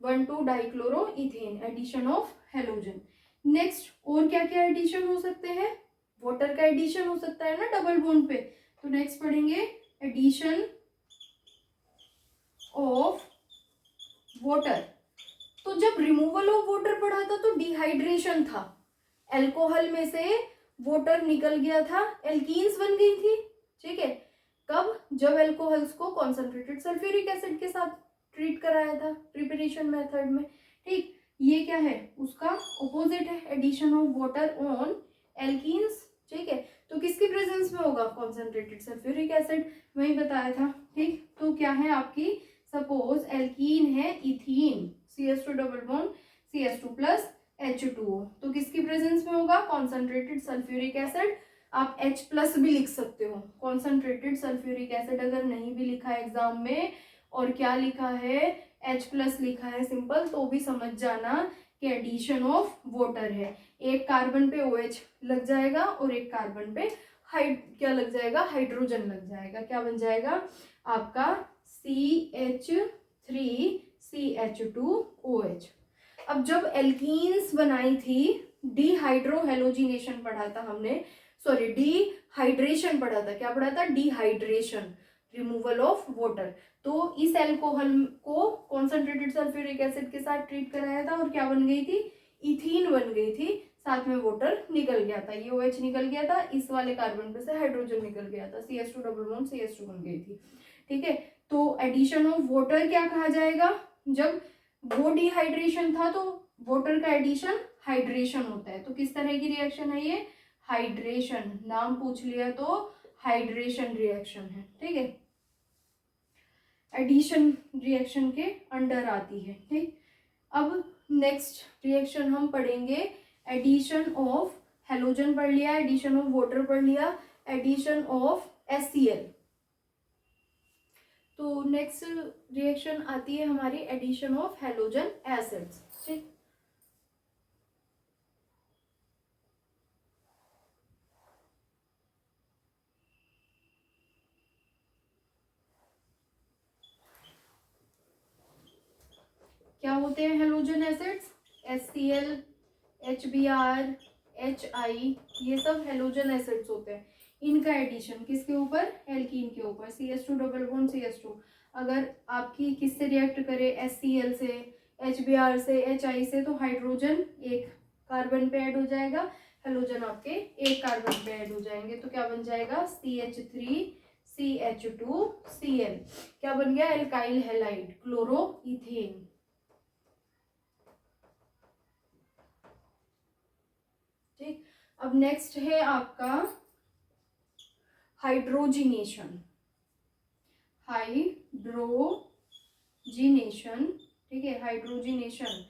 1,2 dichloro ethane addition of halogen. Next और क्या क्या एडिशन हो सकते हैं, वाटर का एडिशन हो सकता है ना डबल बॉन्ड पे। तो नेक्स्ट पढ़ेंगे एडिशन ऑफ वाटर। तो जब रिमूवल ऑफ वाटर पढ़ा था तो डिहाइड्रेशन था, अल्कोहल में से वाटर निकल गया था, एल्कीन्स बन गई थी। ठीक है, कब, जब अल्कोहल्स को कॉन्सेंट्रेटेड सल्फ्यूरिक एसिड के साथ ट्रीट कराया था प्रिपरेशन मेथड में। ठीक, ये क्या है, उसका ऑपोजिट है, addition of water on alkenes. ठीक है, तो किसकी प्रेजेंस में होगा, कॉन्सेंट्रेटेड सल्फ्यूरिक एसिड, वही बताया था। ठीक, तो क्या है आपकी, सपोज एल्कीन है ethene, CH2 double bond CH2 plus H2O, तो किसकी प्रेजेंस में होगा, कॉन्सेंट्रेटेड सल्फ्यूरिक एसिड। आप H प्लस भी लिख सकते हो, कॉन्सेंट्रेटेड सल्फ्यूरिक एसिड अगर नहीं भी लिखा है एग्जाम में और क्या लिखा है H प्लस लिखा है सिंपल, तो भी समझ जाना कि एडिशन ऑफ वाटर है। एक कार्बन पे OH लग जाएगा और एक कार्बन पे क्या लग जाएगा, हाइड्रोजन लग जाएगा। क्या बन जाएगा आपका CH3CH2OH। अब जब एल्कीन्स बनाई थी, डिहाइड्रोहेलोजिनेशन पढ़ा था हमने, सॉरी डिहाइड्रेशन पढ़ा था। क्या पढ़ा था, डिहाइड्रेशन, रिमूवल ऑफ वाटर। तो इस अल्कोहल को कॉन्सेंट्रेटेड सल्फ्यूरिक एसिड के साथ ट्रीट कराया था और क्या बन गई थी, इथीन बन गई थी, साथ में वाटर निकल गया था, ये OH निकल गया था, इस वाले कार्बन पे से हाइड्रोजन निकल गया था, CH2 डबल बॉन्ड CH2 बन गई थी। ठीक है, तो एडिशन ऑफ वाटर क्या कहा जाएगा, जब वो डिहाइड्रेशन था तो वाटर का एडिशन हाइड्रेशन होता है। तो किस तरह की रिएक्शन है ये, हाइड्रेशन, नाम पूछ लिया तो हाइड्रेशन रिएक्शन है। ठीक है, एडिशन रिएक्शन के अंडर आती है। ठीक, अब नेक्स्ट रिएक्शन हम पढ़ेंगे एडिशन ऑफ हेलोजन पढ़ लिया, एडिशन ऑफ वाटर पढ़ लिया, एडिशन ऑफ HCl। तो नेक्स्ट रिएक्शन आती है हमारी एडिशन ऑफ हेलोजन एसिड्स। ठीक, क्या होते हैं halogen acids, HCl, HBr, HI, ये सब हेलोजन एसिड्स होते हैं। इनका एडिशन किसके ऊपर, एल्कीन के ऊपर, CH2 डबल बॉन्ड CH2। अगर आपकी किससे रिएक्ट करे, HCl से, HBr से, HI से, तो हाइड्रोजन एक कार्बन पे ऐड हो जाएगा, हेलोजन आपके एक कार्बन पे ऐड हो जाएंगे। तो क्या बन जाएगा CH3CH2Cl। क्या बन गया, एल्काइल हैलाइड क्लोरो इथेन। ठीक, अब नेक्स्ट है आपका हाइड्रोजिनेशन। हाइड्रोजिनेशन, ठीक है, हाइड्रोजिनेशन,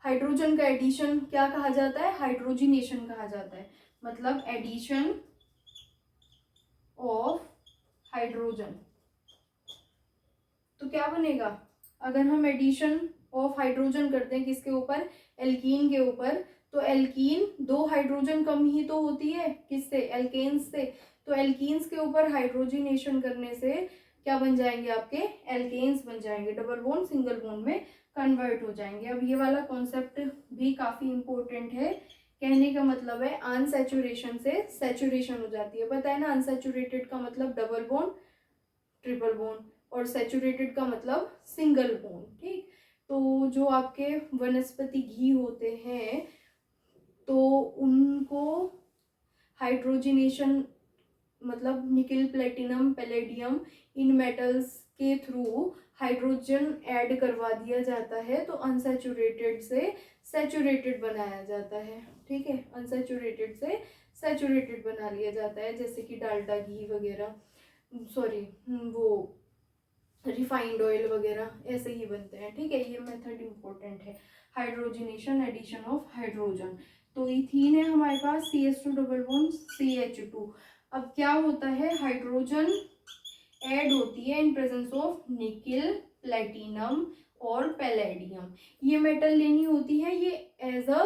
हाइड्रोजन का एडिशन क्या कहा जाता है, हाइड्रोजिनेशन कहा जाता है। मतलब एडिशन ऑफ हाइड्रोजन। तो क्या बनेगा, अगर हम एडिशन ऑफ हाइड्रोजन करते हैं किसके ऊपर, एल्कीन के ऊपर, तो एल्कीन 2 हाइड्रोजन कम ही तो होती है किससे, एल्केन्स से। तो एल्कीन्स के ऊपर हाइड्रोजिनेशन करने से क्या बन जाएंगे, आपके एल्केन्स बन जाएंगे, डबल बॉन्ड सिंगल बॉन्ड में कन्वर्ट हो जाएंगे। अब ये वाला कॉन्सेप्ट भी काफी इंपॉर्टेंट है। कहने का मतलब है अनसैचुरेशन से सैचुरेशन हो जाती है। पता है ना, अनसैचुरेटेड का मतलब डबल बॉन्ड, ट्रिपल बॉन्ड, और सैचुरेटेड का मतलब सिंगल बॉन्ड। ठीक, तो जो आपके वनस्पति घी होते हैं तो उनको हाइड्रोजिनेशन मतलब निकल, प्लेटिनम, पैलेडियम, इन मेटल्स के थ्रू हाइड्रोजन ऐड करवा दिया जाता है, तो अनसैचुरेटेड से सैचुरेटेड बनाया जाता है। ठीक है, अनसैचुरेटेड से सैचुरेटेड बना लिया जाता है, जैसे कि डाल्डा घी वगैरह, सॉरी वो रिफाइंड ऑयल वगैरह ऐसे ही बनते हैं। ठीक है, ये मेथड इंपॉर्टेंट है, हाइड्रोजिनेशन, एडिशन ऑफ हाइड्रोजन। तो इथीन है हमारे पास, CH2 डबल बॉन्ड CH2। अब क्या होता है, हाइड्रोजन ऐड होती है in presence of nickel, platinum और पैलेडियम। ये मेटल लेनी होती है, ये एज अ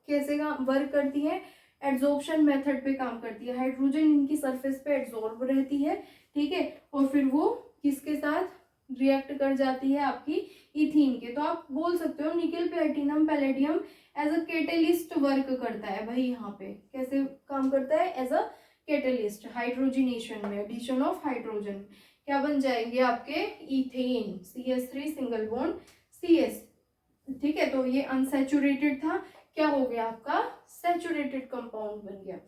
कैसे वर्क करती है, एड्जॉर्प्शन मेथड पे काम करती है। हाइड्रोजन इनकी सरफेस पे एड्जॉर्ब रहती है, ठीक है, और फिर वो किसके साथ रिएक्ट कर जाती है, आपकी इथीन के। तो आप बोल सकते हो nickel, platinum, palladium as a catalyst work करता है भाई। यहाँ पे कैसे काम करता है, एज अ कैटेलिस्ट। हाइड्रोजनेशन में, एडिशन ऑफ हाइड्रोजन, क्या बन जाएंगे आपके, ethane, CH3 single bond CS, ठीक है। तो ये अनसैचुरेटेड था, क्या हो गया आपका, सैचुरेटेड कंपाउंड बन गया।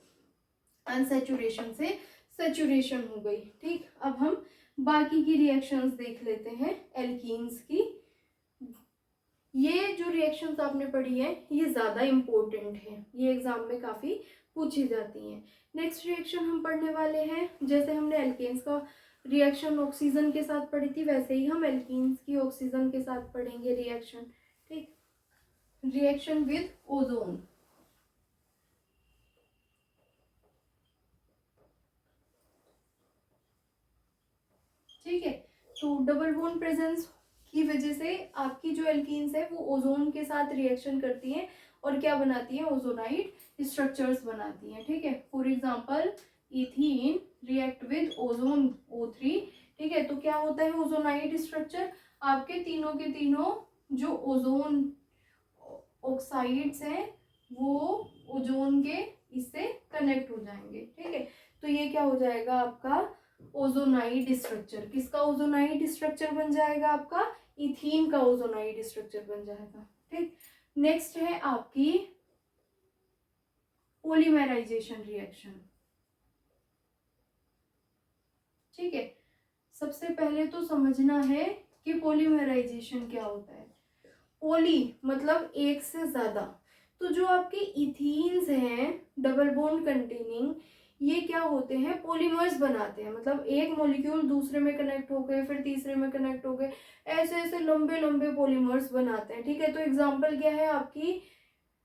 अनसैचुरेशन से सैचुरेशन हो गई, ठीक। अब हम बाकी की रिएक्शंस देख लेते हैं एल्कीन्स की। ये जो रिएक्शंस आपने पढ़ी है ये ज्यादा इंपॉर्टेंट है, ये एग्जाम में काफी पूछी जाती हैं। नेक्स्ट रिएक्शन हम पढ़ने वाले हैं, जैसे हमने एल्केन्स का रिएक्शन ऑक्सीजन के साथ पढ़ी थी, वैसे ही हम एल्कीन्स की ऑक्सीजन के साथ पढ़ेंगे रिएक्शन, ठीक। रिएक्शन विद ओजोन, ठीक है। तो डबल बॉन्ड प्रेजेंस की वजह से आपकी जो एल्कीन्स है वो ओजोन के साथ रिएक्शन करती हैं और क्या बनाती है, ओजोनाइड स्ट्रक्चर्स बनाती हैं, ठीक है। For example ethene react with ozone O3, ठीक है। तो क्या होता है ओजोनाइड स्ट्रक्चर, आपके तीनों के तीनों जो ओजोन ऑक्साइड्स हैं वो ओजोन के इससे कनेक्ट हो जाएंगे, ठीक है। तो ये क्या हो जाएगा आपका ओजोनाइड स्ट्रक्चर। किसका ओजोनाइड स्ट्रक्चर बन जाएगा, आपका इथीन का ओजोनाइड स्ट्रक्चर बन जाएगा, ठीक। नेक्स्ट है आपकी पॉलीमराइजेशन रिएक्शन, ठीक है। सबसे पहले तो समझना है कि पॉलीमराइजेशन क्या होता है। पॉली मतलब एक से ज्यादा, तो जो आपके इथीन्स हैं डबल बॉन्ड कंटेनिंग, ये क्या होते हैं, पॉलीमर्स बनाते हैं। मतलब एक मॉलिक्यूल दूसरे में कनेक्ट हो गए, फिर तीसरे में कनेक्ट हो गए, ऐसे ऐसे लंबे लंबे पॉलीमर्स बनाते हैं, ठीक है। तो एग्जांपल क्या है आपकी,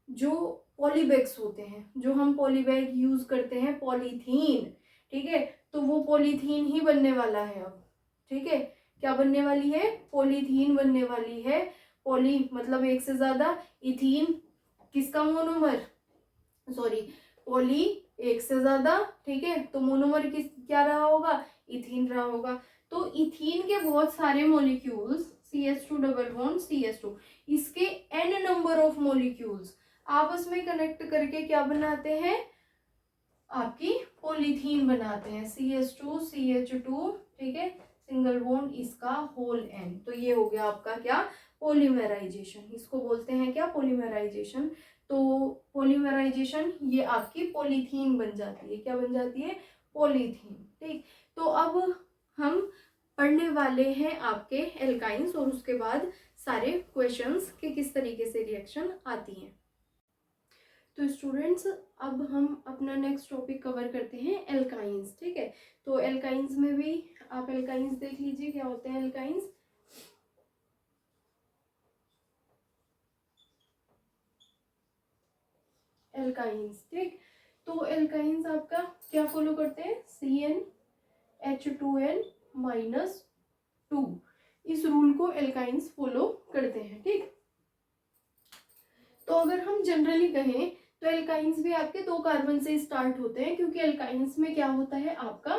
जो पॉलीबैग्स होते हैं, जो हम पॉलीबैग यूज करते हैं, पॉलीथीन, ठीक है। तो वो पॉलीथीन ही बनने वाला है अब, ठीक है। क्या बनने वाली है, पॉलीथीन बनने वाली है। पॉली मतलब एक से ज्यादा, इथीन किसका मोनोमर, सॉरी पॉली एक से ज्यादा, ठीक है। तो मोनोमर किस क्या रहा होगा, इथीन रहा होगा। तो इथीन के बहुत सारे molecules, CH2 double bond CH2, इसके n नंबर ऑफ मॉलिक्यूल्स आपस में कनेक्ट करके क्या बनाते हैं, आपकी पॉलीथीन बनाते हैं, CH2 CH2, ठीक है, सिंगल बॉन्ड इसका होल n। तो ये हो गया आपका क्या, पॉलीमराइजेशन। इसको बोलते हैं क्या, पॉलीमराइजेशन। तो पॉलीमराइजेशन ये आपकी पॉलीथीन बन जाती है, क्या बन जाती है, पॉलीथीन, ठीक। तो अब हम पढ़ने वाले हैं आपके एल्काइंस और उसके बाद सारे क्वेश्चंस कि किस तरीके से रिएक्शन आती हैं। तो स्टूडेंट्स अब हम अपना नेक्स्ट टॉपिक कवर करते हैं एल्काइंस, ठीक है। तो एल्काइंस में भी आप एल्काइंस देख लीजिए क्या होते हैं एल्काइंस। एल्काइंस, ठीक। तो एल्काइंस आपका क्या फॉलो करते हैं, CnH2n -2, इस रूल को एल्काइंस फॉलो करते हैं, ठीक। तो अगर हम जनरली कहें तो एल्काइंस भी आपके 2 कार्बन से स्टार्ट होते हैं, क्योंकि एल्काइंस में क्या होता है आपका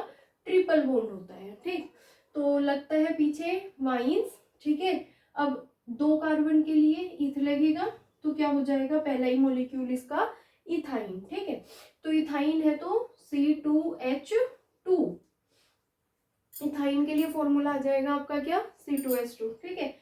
ट्रिपल बॉन्ड होता है, ठीक। तो लगता है पीछे वाइंस, ठीक है। अब 2 कार्बन के लिए ईथ लगेगा, तो क्या हो जाएगा, पहला ही मॉलिक्यूल इसका इथाइन, ठीक है। तो इथाइन है तो C2H2, इथाइन के लिए फॉर्मूला आ जाएगा आपका क्या, C2H2, ठीक है।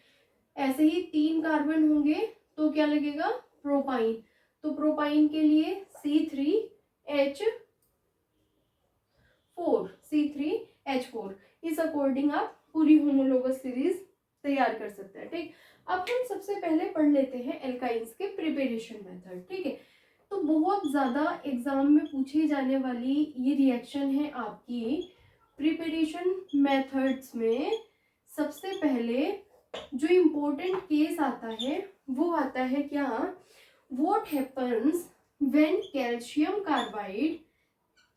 ऐसे ही 3 कार्बन होंगे तो क्या लगेगा, प्रोपाइन। तो प्रोपाइन के लिए C3H4, इस अकॉर्डिंग आप पूरी होमोलोगस सीरीज तैयार कर सकते हैं, ठीक। अब हम सबसे पहले पढ़ लेते हैं एल्काइंस के प्रिपरेशन मेथड, ठीक है। तो बहुत ज्यादा एग्जाम में पूछी जाने वाली ये रिएक्शन है आपकी प्रिपरेशन मेथड्स में। सबसे पहले जो इम्पोर्टेंट केस आता है वो आता है क्या, what happens when calcium carbide,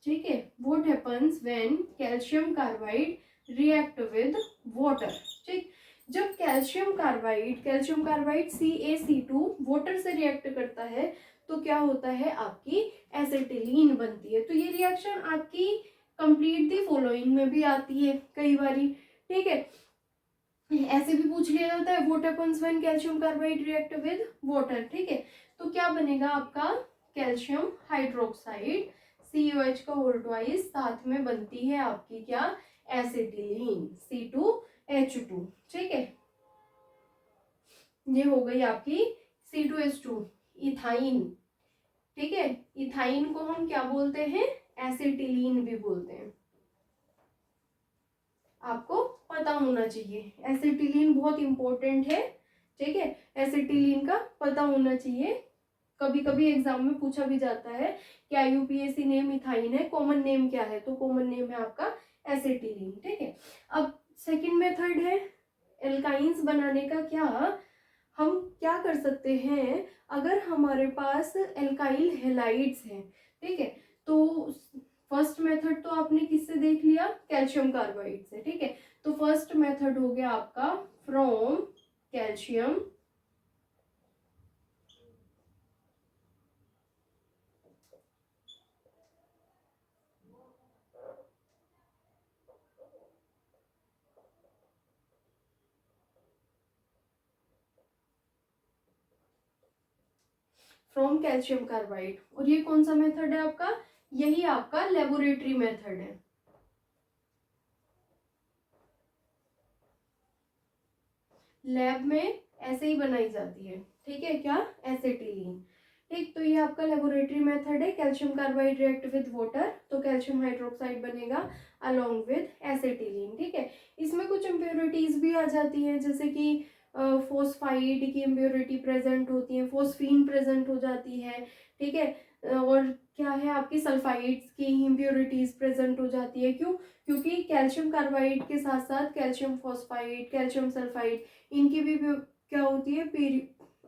ठीक है, what happens when calcium carbide react with water, ठीक। जब कैल्शियम कार्बाइड CaC2 वाटर से रिएक्ट करता है तो क्या होता है, आपकी एसिटिलीन बनती है। तो ये रिएक्शन आपकी कंप्लीट दी फॉलोइंग में भी आती है कई बारी, ठीक है। ऐसे भी पूछ लिया जाता है, what happens when calcium carbide react with water, ठीक है। तो क्या बनेगा आपका कैल्शियम हाइड्रोक्साइड COH का होल ट्वाइस, साथ में बनती है आपकी क्या, एसिटिलीन C2H2, ठीक है। ये हो गई आपकी C2H2 इथाइन, ठीक है। इथाइन को हम क्या बोलते हैं, एसिटिलीन भी बोलते हैं। आपको पता होना चाहिए, एसिटिलीन बहुत इंपॉर्टेंट है, ठीक है। एसिटिलीन का पता होना चाहिए, कभी कभी एग्जाम में पूछा भी जाता है कि IUPAC नेम इथाइन है, कॉमन नेम क्या है, तो कॉमन नेम है आपका एसिटिलीन, ठीक है। अब सेकंड मेथड है एल्काइंस बनाने का। क्या हम क्या कर सकते हैं, अगर हमारे पास एल्काइल हेलाइड्स हैं, ठीक है, तो फर्स्ट मेथड तो आपने किससे देख लिया, कैल्शियम कार्बाइड से, ठीक है। तो फर्स्ट मेथड हो गया आपका from calcium from calcium carbide, और ये कौन सा मेथड है आपका, यही आपका लेबोरेटरी मेथड है। लैब में ऐसे ही बनाई जाती है, ठीक है, क्या, एसिटिलीन, ठीक। तो ये आपका लेबोरेटरी मेथड है, calcium carbide react with water, तो कैल्शियम हाइड्रोक्साइड बनेगा अलोंग विद एसिटिलीन, ठीक है। इसमें कुछ इम्प्योरिटीज भी आ जाती हैं, जैसे कि फोस्फाइड की इम्प्योरिटी प्रेजेंट होती है, फोस्फीन प्रेजेंट हो जाती है, ठीक है। और क्या है, आपकी सल्फाइड्स की इम्प्योरिटीज प्रेजेंट हो जाती है। क्यों, क्योंकि कैल्शियम कार्बाइड के साथ साथ कैल्शियम फॉस्फाइड, कैल्शियम सल्फाइड, इनकी भी क्या होती है,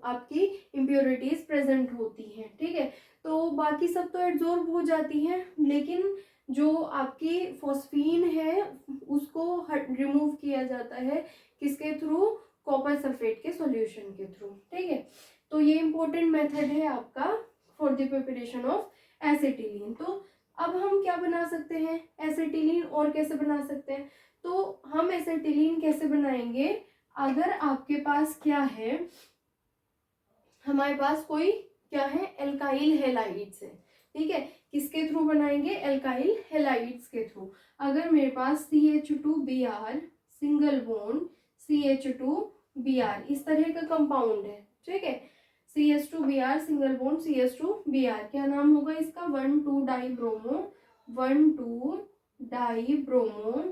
आपकी इम्प्योरिटीज प्रेजेंट होती हैं, ठीक है। तो बाकी सब तो एब्जॉर्ब हो जाती हैं, लेकिन जो आपकी फॉस्फीन है उसको रिमूव किया जाता है, किसके थ्रू, कॉपर सल्फेट के सॉल्यूशन के थ्रू, ठीक है। तो ये इंपॉर्टेंट मेथड है आपका for the preparation of acetylene. तो अब हम क्या बना सकते हैं एसिटिलीन, और कैसे बना सकते हैं, तो हम एसिटिलीन कैसे बनाएंगे, अगर आपके पास क्या है, हमारे पास कोई क्या है, एल्काइल हेलाइड्स है, ठीक है। किसके थ्रू बनाएंगे, एल्काइल हेलाइड्स के थ्रू। अगर मेरे पास CH2Br सिंगल बॉन्ड CH2Br इस तरह का कंपाउंड है, ठीक है, CH2Br सिंगल बॉन्ड CH2Br, क्या नाम होगा इसका, 1,2 dibromo 1,2 dibromo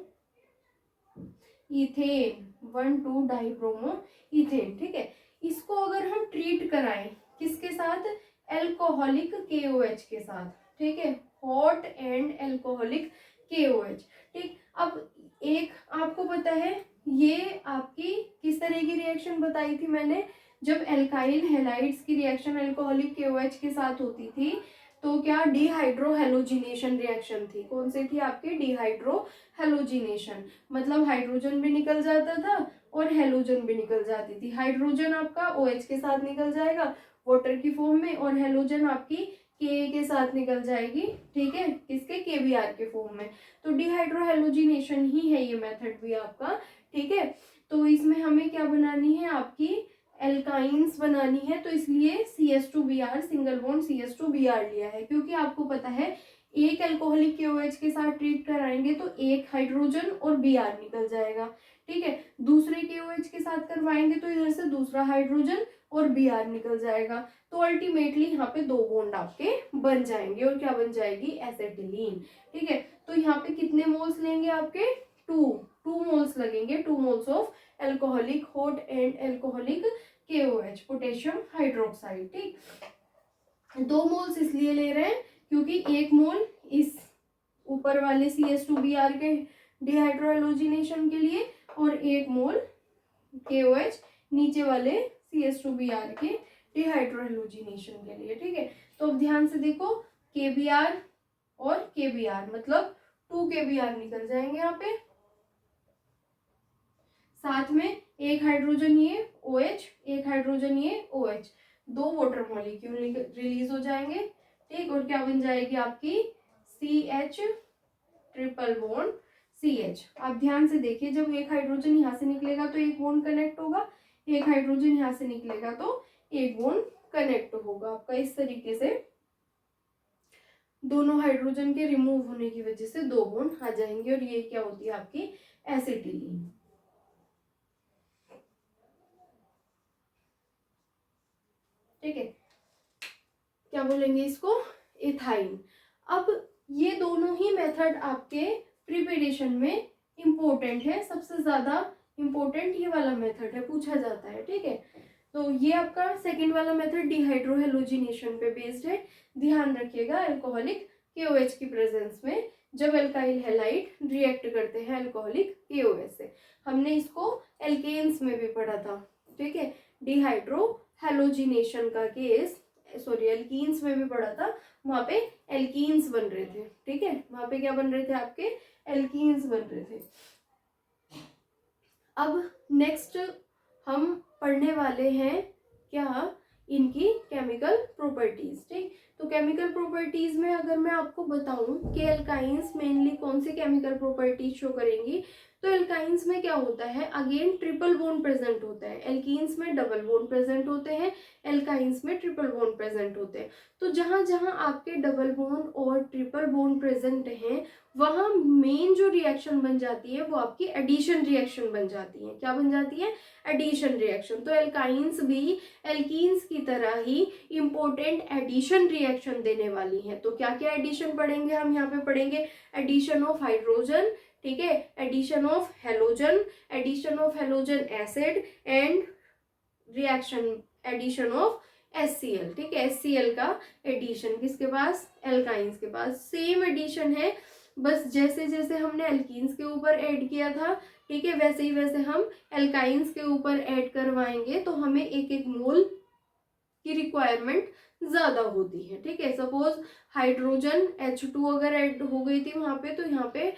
ethane 1,2 dibromo ethane, ठीक है। इसको अगर हम ट्रीट कराएं किसके साथ, एल्कोहलिक KOH के साथ, ठीक है, हॉट एंड एल्कोहलिक KOH, ठीक। अब एक आपको पता है, ये आपकी किस तरह की रिएक्शन बताई थी मैंने, जब एल्काइल हेलाइड्स की रिएक्शन एल्कोहलिक KOH के साथ होती थी तो क्या, डिहाइड्रो हेलोजिनेशन रिएक्शन थी। कौन सी थी आपकी, डिहाइड्रो हेलोजिनेशन, मतलब हाइड्रोजन भी निकल जाता था और हेलोजन भी निकल जाती थी। हाइड्रोजन आपका OH के साथ निकल जाएगा वाटर की फॉर्म में, और हेलोजन आपकी Ka के साथ निकल जाएगी, ठीक है, किसके, KBr के फॉर्म में। तो डिहाइड्रो हेलोजिनेशन ही है ये मेथड भी आपका, ठीक है। तो इसमें हमें क्या बनानी है, आपकी एल्काइंस बनानी है, तो इसलिए CH2Br सिंगल बॉन्ड CH2Br लिया है, क्योंकि आपको पता है एक एल्कोहलिक KOH के साथ ट्रीट कराएंगे तो एक हाइड्रोजन और Br निकल जाएगा, ठीक है। दूसरे KOH के साथ करवाएंगे तो इधर से दूसरा हाइड्रोजन और Br निकल जाएगा, तो अल्टीमेटली यहाँ पे 2 बॉन्ड आपके बन जाएंगे, और क्या बन जाएगी, एसिटिलीन, ठीक है। तो यहाँ पे कितने मोल्स लेंगे आपके, 2 मोल्स लगेंगे, 2 moles of alcoholic hot and alcoholic KOH potassium hydroxide, ठीक। 2 मोल्स इसलिए ले रहे हैं क्योंकि 1 मोल इस ऊपर वाले CH2Br के डिहाइड्रो हेलोजिनेशन के लिए और 1 मोल KOH नीचे वाले CH2Br के डिहाइड्रोहेलोजिनेशन के लिए, ठीक है। तो अब ध्यान से देखो, KBr और KBr मतलब 2 KBr निकल जाएंगे यहाँ पे, साथ में एक हाइड्रोजन ये OH, एक हाइड्रोजन ये OH, 2 वाटर मॉलिक्यूल रिलीज हो जाएंगे, ठीक। और क्या बन जाएगी आपकी CH ट्रिपल बॉन्ड CH। आप ध्यान से देखिए, जब एक हाइड्रोजन यहाँ से निकलेगा तो एक बॉन्ड कनेक्ट होगा, एक हाइड्रोजन यहाँ से निकलेगा तो एक बॉन्ड कनेक्ट होगा आपका। इस तरीके से दोनों हाइड्रोजन के रिमूव होने की वजह से 2 बॉन्ड आ जाएंगे, और ये क्या होती है आपकी एसिटिलीन, ठीक है। क्या बोलेंगे इसको, इथाइन। अब ये दोनों ही मेथड आपके प्रिपरेशन में इम्पोर्टेंट है, सबसे ज्यादा इम्पोर्टेंट ये वाला मेथड है, पूछा जाता है, ठीक है। तो ये आपका सेकंड वाला मेथड डिहाइड्रोहेलोजिनेशन पे बेस्ड है। ध्यान रखिएगा, अल्कोहलिक KOH की प्रेजेंस में जब अल्काइल हैलाइड रिएक्ट करते हैं अल्कोहलिक KOH से, हमने इसको एल्केन्स में भी पढ़ा था, ठीक है। डिहाइड्रोहेलोजिनेशन का केस, सॉरी एल्कीन्स में भी पढ़ा था, वहां पे एल्कीन्स बन रहे थे, ठीक है। वहां पे क्या बन रहे थे आपके एल्कीन्स बन रहे थे। अब नेक्स्ट हम पढ़ने वाले हैं क्या, इनकी केमिकल प्रॉपर्टीज, ठीक। तो केमिकल प्रॉपर्टीज में अगर मैं आपको बताऊं कि एल्काइंस मेनली कौन सी केमिकल प्रॉपर्टीज शो करेंगी, तो एल्काइंस में क्या होता है, अगेन ट्रिपल बॉन्ड प्रेजेंट होता है। एल्कीन्स में डबल बॉन्ड प्रेजेंट होते हैं, एल्काइंस में ट्रिपल बॉन्ड प्रेजेंट होते हैं। तो जहां जहां आपके डबल बॉन्ड और ट्रिपल बॉन्ड प्रेजेंट हैं, वहां मेन जो रिएक्शन बन जाती है वो आपकी एडिशन रिएक्शन बन जाती है। क्या बन जाती है, एडिशन रिएक्शन। तो एल्काइंस भी एल्कीन्स की तरह ही इंपॉर्टेंट एडिशन रिएक्शन देने वाली हैं। तो क्या क्या एडिशन पढ़ेंगे हम यहाँ पे, पढ़ेंगे एडिशन ऑफ हाइड्रोजन, ठीक है, addition of halogen, addition of halogen acid, and reaction addition of HCl, ठीक है। HCl का एडिशन किसके पास, एल्काइंस के पास। सेम एडिशन है, बस जैसे जैसे हमने एल्कीन्स के ऊपर ऐड किया था, ठीक है, वैसे ही वैसे हम एल्काइंस के ऊपर ऐड करवाएंगे, तो हमें एक एक मोल की रिक्वायरमेंट ज्यादा होती है, ठीक है। सपोज हाइड्रोजन H2 अगर ऐड हो गई थी वहां पे, तो यहाँ पे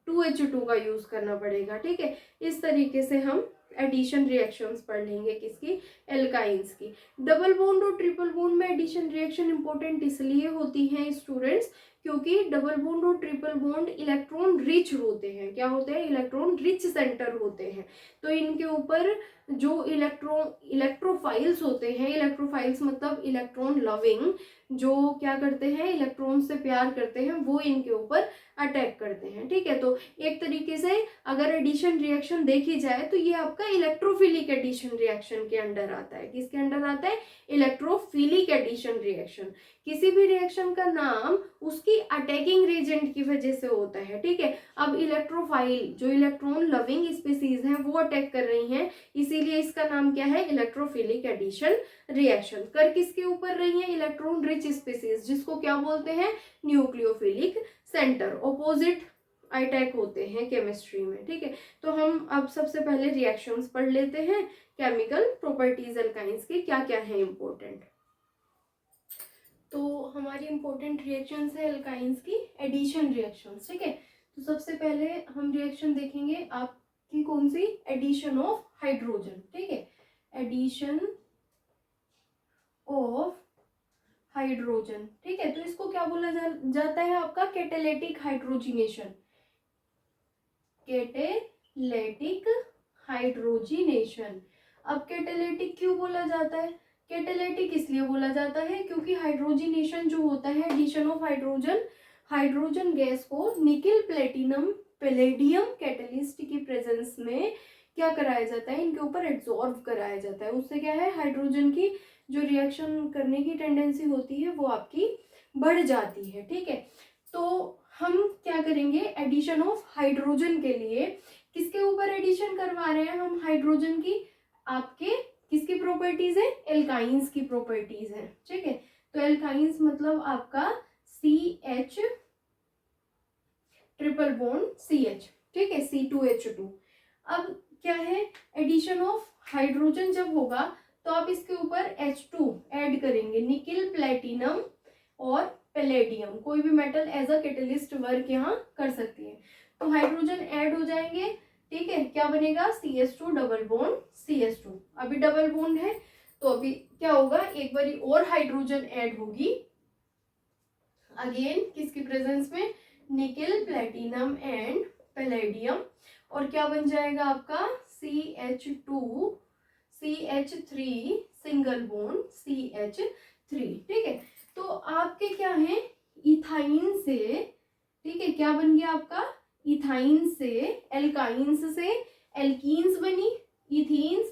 2H2 का यूज करना पड़ेगा, ठीक है। इस तरीके से हम एडिशन रिएक्शंस पढ़ लेंगे किसकी, एल्काइंस की। डबल बॉन्ड और ट्रिपल बॉन्ड में एडिशन रिएक्शन इंपॉर्टेंट इसलिए होती हैं स्टूडेंट्स, क्योंकि डबल बॉन्ड और ट्रिपल बॉन्ड इलेक्ट्रॉन रिच होते हैं। क्या होते हैं, इलेक्ट्रॉन रिच सेंटर होते हैं। तो इनके ऊपर जो इलेक्ट्रोफाइल्स होते हैं, इलेक्ट्रोफाइल्स मतलब इलेक्ट्रॉन लविंग, जो क्या करते हैं, इलेक्ट्रॉन से प्यार करते हैं, वो इनके ऊपर अटैक करते हैं, ठीक है। तो एक तरीके से अगर एडिशन रिएक्शन देखी जाए तो ये आपका इलेक्ट्रोफिलिक एडिशन रिएक्शन के अंडर आता है। किसके अंडर आता है, इलेक्ट्रोफिलिक एडिशन रिएक्शन। किसी भी रिएक्शन का नाम उसकी अटैकिंग रेजेंट की वजह से होता है, ठीक है। अब इलेक्ट्रोफाइल जो इलेक्ट्रॉन लविंग स्पीसीज हैं वो अटैक कर रही हैं, इसीलिए इसका नाम क्या है, इलेक्ट्रोफिलिक एडिशन रिएक्शन। कर किसके ऊपर रही है, इलेक्ट्रॉन रिच स्पीसीज, जिसको क्या बोलते हैं, न्यूक्लियोफिलिक सेंटर। ऑपोजिट अटैक होते हैं केमिस्ट्री में, ठीक है। तो हम अब सबसे पहले रिएक्शंस पढ़ लेते हैं, केमिकल प्रॉपर्टीज एल्काइंस की क्या क्या है इंपॉर्टेंट। तो हमारी इंपॉर्टेंट रिएक्शंस है एल्काइंस की एडिशन रिएक्शंस, ठीक है। तो सबसे पहले हम रिएक्शन देखेंगे आपकी कौन सी, एडिशन ऑफ हाइड्रोजन, ठीक है, एडिशन ऑफ हाइड्रोजन, ठीक है। तो इसको क्या बोला जाता है आपका, कैटालिटिक हाइड्रोजिनेशन, कैटालिटिक हाइड्रोजिनेशन। अब कैटालिटिक क्यों बोला जाता है, कैटालिटिक इसलिए बोला जाता है क्योंकि हाइड्रोजिनेशन जो होता है, addition of hydrogen, hydrogen gas को निकेल प्लेटिनम पैलेडियम कैटलिस्ट की प्रेजेंस में क्या कराया जाता है, इनके ऊपर एब्जॉर्ब कराया जाता है। उससे क्या है, हाइड्रोजन की जो रिएक्शन करने की टेंडेंसी होती है वो आपकी बढ़ जाती है, ठीक है। तो हम क्या करेंगे, एडिशन ऑफ हाइड्रोजन के लिए किसके ऊपर एडिशन करवा रहे हैं हम, हाइड्रोजन की, आपके किसकी प्रॉपर्टीज है, एल्काइंस की प्रॉपर्टीज है, ठीक है। तो एल्काइंस मतलब आपका CH ट्रिपल बॉन्ड CH, ठीक है, C2H2। अब क्या है, एडिशन ऑफ हाइड्रोजन जब होगा तो आप इसके ऊपर H2 ऐड करेंगे, निकिल, प्लेटिनम और पैलेडियम, कोई भी metal as a catalyst work यहाँ कर सकती है। तो हाइड्रोजन ऐड हो जाएंगे, ठीक है, क्या बनेगा, CH2 डबल बॉन्ड CH2। अभी डबल बॉन्ड है तो अभी क्या होगा, एक बारी और हाइड्रोजन ऐड होगी, अगेन किसकी प्रेजेंस में, निकिल, प्लेटिनम एंड पैलेडियम, और क्या बन जाएगा आपका CH2 CH3 single bond CH3, ठीक है। तो आपके क्या है, इथाइन से, ठीक है, क्या बन गया आपका, इथाइन से, एल्काइंस से एल्कीन्स बनी, इथीन्स,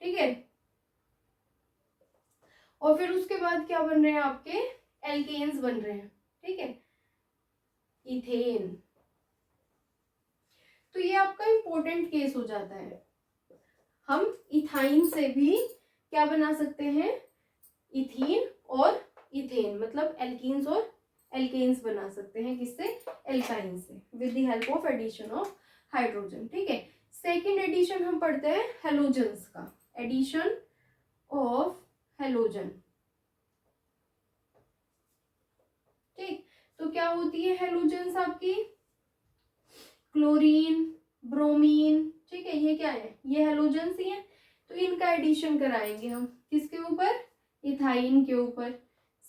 ठीक है, और फिर उसके बाद क्या बन रहे हैं आपके, एल्केन्स बन रहे हैं, ठीक है, इथेन। तो ये आपका इंपॉर्टेंट केस हो जाता है, हम इथाइन से भी क्या बना सकते हैं, इथीन और इथेन, मतलब एल्कीन्स और एल्केन्स बना सकते हैं, किससे, एल्काइन से, with the help of addition of hydrogen, ठीक है। सेकेंड एडिशन हम पढ़ते हैं हेलोजन्स का, एडिशन ऑफ हेलोजन, ठीक। तो क्या होती है हेलोजन्स आपकी, क्लोरीन, ब्रोमीन, ठीक है, ये क्या है, ये हेलोजन्स ही है। तो इनका एडिशन कराएंगे हम, किसके ऊपर, इथाइन के ऊपर,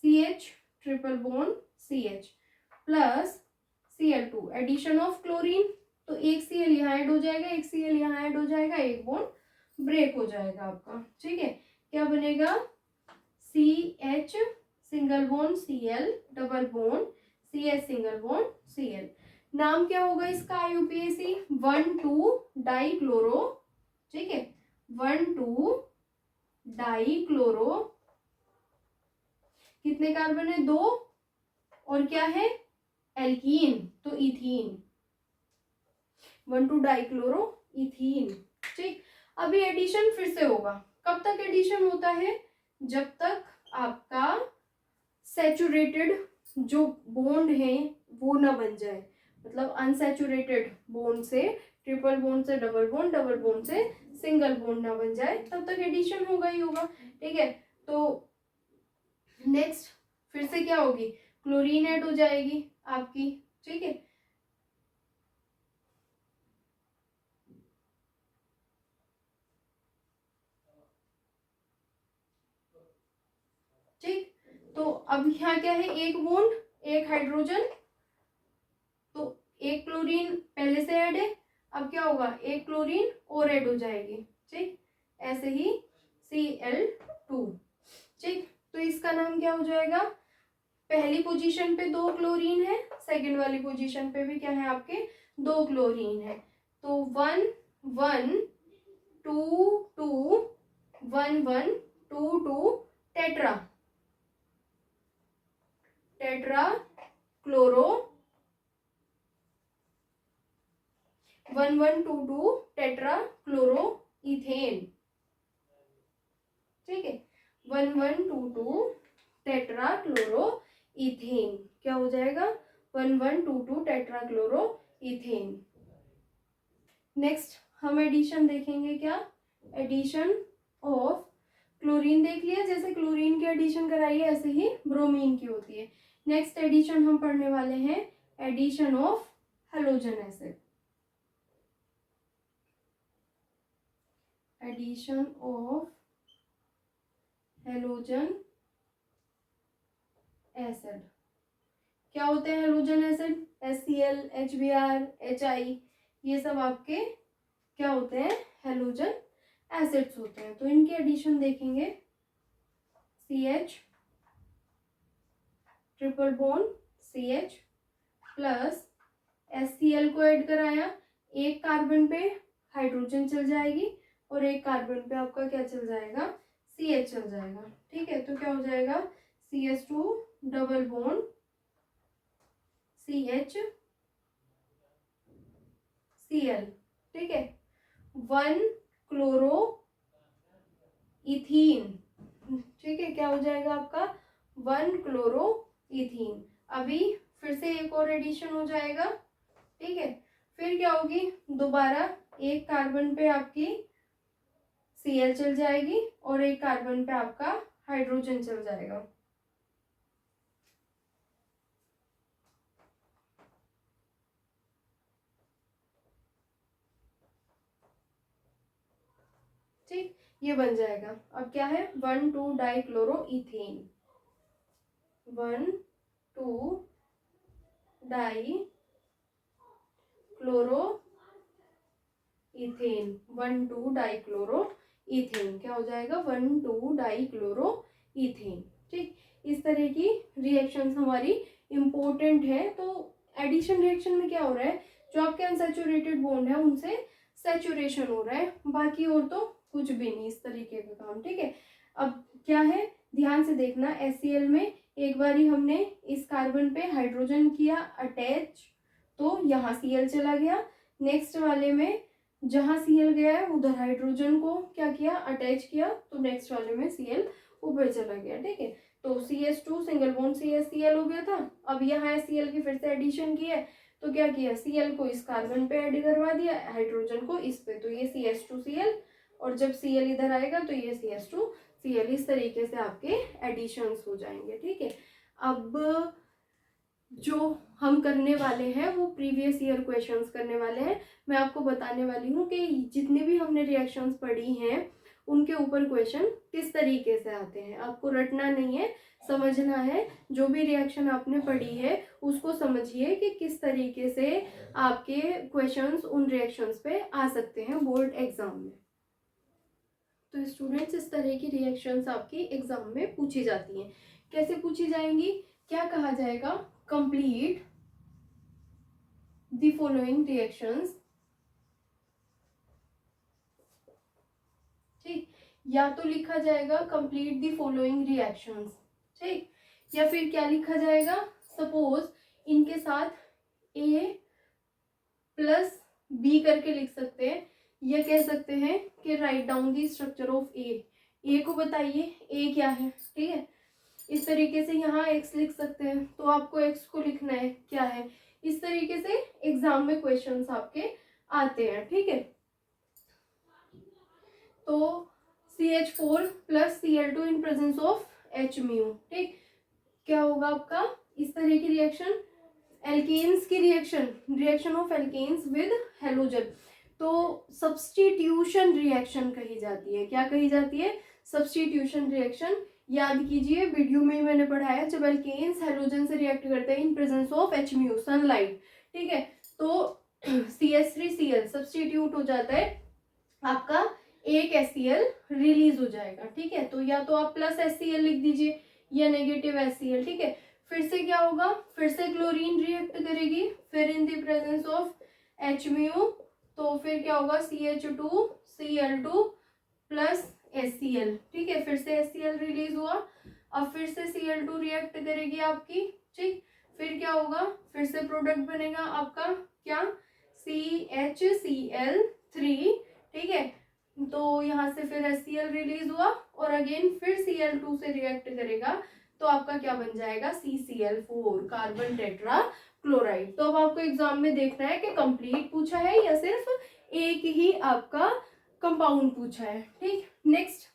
CH triple bond CH plus Cl2, addition of chlorine, तो एक Cl यहाँ ऐड हो जाएगा, एक Cl यहाँ ऐड हो जाएगा, एक बॉन्ड ब्रेक हो जाएगा आपका, ठीक है, क्या बनेगा, CH single bond Cl double bond CH single bond Cl, नाम क्या होगा इसका, IUPAC, 1,2 डाइक्लोरो, ठीक है, 1,2 डाइक्लोरो, कितने कार्बन है, 2, और क्या है, एल्कीन, तो इथीन, 1,2 डाइक्लोरो इथीन, ठीक। अभी एडिशन फिर से होगा, कब तक एडिशन होता है, जब तक आपका सैचुरेटेड जो बॉन्ड है वो ना बन जाए, मतलब अनसैचुरेटेड बॉन्ड से ट्रिपल बॉन्ड से डबल बॉन्ड, डबल बॉन्ड से सिंगल बॉन्ड ना बन जाए, तब तक एडिशन होगा ही होगा, ठीक है। तो नेक्स्ट फिर से क्या होगी, क्लोरीन ऐड हो जाएगी आपकी, ठीक है, ठीक। तो अब यहाँ क्या है, एक बॉन्ड एक हाइड्रोजन, तो एक क्लोरीन पहले से ऐड है, अब क्या होगा, एक क्लोरीन और ऐड हो जाएगी, ठीक, ऐसे ही Cl2, ठीक। तो इसका नाम क्या हो जाएगा, पहली पोजीशन पे 2 क्लोरीन है, सेकंड वाली पोजीशन पे भी क्या है आपके, 2 क्लोरीन है, तो 1 1 2 2 1 1 2 2 tetra, tetra chloro, 1 1 2 2 tetra chloro ethane, ठीक है, 1 1 2 2 टेट्रा क्लोरो इथेन, क्या हो जाएगा, 1 1 2 2 टेट्रा क्लोरो इथेन। नेक्स्ट हम एडिशन देखेंगे, क्या, एडिशन ऑफ क्लोरीन देख लिया, जैसे क्लोरीन की एडिशन कराई है ऐसे ही ब्रोमीन की होती है। नेक्स्ट एडिशन हम पढ़ने वाले हैं addition of halogen acid, addition of halogen acid, क्या होते हैं halogen acid, HCl HBr HI, ये सब आपके क्या होते हैं, हेलोजन एसिड्स होते हैं। तो इनके एडिशन देखेंगे, CH triple bond CH plus HCl को ऐड कराया, एक कार्बन पे हाइड्रोजन चल जाएगी और एक कार्बन पे आपका क्या चल जाएगा, CH चल जाएगा, ठीक है। तो क्या हो जाएगा, CH2 double bond CH Cl, ठीक है, 1 क्लोरो इथीन, ठीक है, क्या हो जाएगा आपका, 1 क्लोरो इथीन। अभी फिर से एक और एडिशन हो जाएगा, ठीक है, फिर क्या होगी, दोबारा एक कार्बन पे आपकी Cl चल जाएगी और एक कार्बन पे आपका हाइड्रोजन चल जाएगा। ठीक, ये बन जाएगा। अब क्या है, 1,2 dichloro ethane, 1,2 die chloro ethane, 1,2 dichloro ethane क्या हो जाएगा, 1,2 डाइक्लोरो इथेन। ठीक, इस तरह की रिएक्शंस हमारी इंपॉर्टेंट है। तो एडिशन रिएक्शन में क्या हो रहा है, जो आपके अनसैचुरेटेड बॉन्ड है उनसे सैचुरेशन हो रहा है, बाकी और तो कुछ भी नहीं, इस तरीके का काम। ठीक है, अब क्या है, ध्यान से देखना, HCl में एक बारी हमने इस कार्बन पे हाइड्रोजन किया अटैच, तो यहाँ Cl चला गया। नेक्स्ट वाले में जहाँ Cl गया है उधर हाइड्रोजन को क्या किया, अटैच किया, तो नेक्स्ट वाले में Cl ऊपर चला गया। ठीक है, तो CH2 सिंगल बॉन्ड CHCl हो गया था। अब यहाँ HCl की फिर से एडिशन की है, तो क्या किया, Cl को इस कार्बन पे ऐड करवा दिया, हाइड्रोजन को इस पे, तो ये CH2Cl, और जब Cl इधर आएगा तो ये CH2Cl। इस तरीके से आपके एडिशंस हो जाएंगे। ठीक है, अब जो हम करने वाले हैं वो प्रीवियस ईयर क्वेश्चंस करने वाले हैं। मैं आपको बताने वाली हूँ कि जितनी भी हमने रिएक्शंस पढ़ी हैं उनके ऊपर क्वेश्चन किस तरीके से आते हैं। आपको रटना नहीं है, समझना है। जो भी रिएक्शन आपने पढ़ी है उसको समझिए कि किस तरीके से आपके क्वेश्चंस उन रिएक्शंस पे आ सकते हैं बोर्ड एग्जाम में। तो स्टूडेंट्स, इस तरह की रिएक्शंस आपकी एग्जाम में पूछी जाती हैं। कैसे पूछी जाएंगी, क्या कहा जाएगा, कंप्लीट द फॉलोइंग रिएक्शंस। ठीक, या तो लिखा जाएगा कंप्लीट द फॉलोइंग रिएक्शंस। ठीक, या फिर क्या लिखा जाएगा, सपोज इनके साथ A प्लस B करके लिख सकते हैं, या कह सकते हैं कि write down the structure of A को बताइए A क्या है। ठीक है, इस तरीके से यहाँ x लिख सकते हैं, तो आपको x को लिखना है क्या है। इस तरीके से एग्जाम में क्वेश्चंस आपके आते हैं। ठीक है, तो CH4 plus Cl2 in presence of H-म्यू। ठीक, क्या होगा आपका, इस तरह की रिएक्शन, एल्केन्स की reaction of alkanes with halogen, तो सब्स्टिट्यूशन रिएक्शन कही जाती है। क्या कही जाती है, सब्स्टिट्यूशन रिएक्शन। याद कीजिए, वीडियो में ही मैंने पढ़ाया, जब एल्केन्स हेलोजन से रिएक्ट करते हैं इन प्रेजेंस ऑफ H-म्यू, सनलाइट। ठीक है, तो CH3Cl सब्स्टिट्यूट हो जाता है, आपका एक HCl रिलीज हो जाएगा। ठीक है, तो या तो आप प्लस HCl लिख दीजिए या नेगेटिव HCl। ठीक है, फिर से क्या होगा, फिर से क्लोरीन रिएक्ट करेगी, फिर इन द प्रेजेंस ऑफ H-म्यू, तो फिर क्या होगा, CH2Cl2 प्लस HCl। ठीक है, फिर से HCl रिलीज हुआ, अब फिर से Cl2 रिएक्ट करेगी आपकी। ठीक, फिर क्या होगा, फिर से प्रोडक्ट बनेगा आपका क्या, CHCl3। ठीक है, तो यहाँ से फिर HCl रिलीज हुआ और अगेन फिर Cl2 से रिएक्ट करेगा, तो आपका क्या बन जाएगा, CCl4, कार्बन टेट्रा क्लोराइड। तो अब आपको एग्जाम में देखना है कि कंप्लीट पूछा है या सिर्फ एक ही आपका कंपाउंड पूछा है। ठीक, नेक्स्ट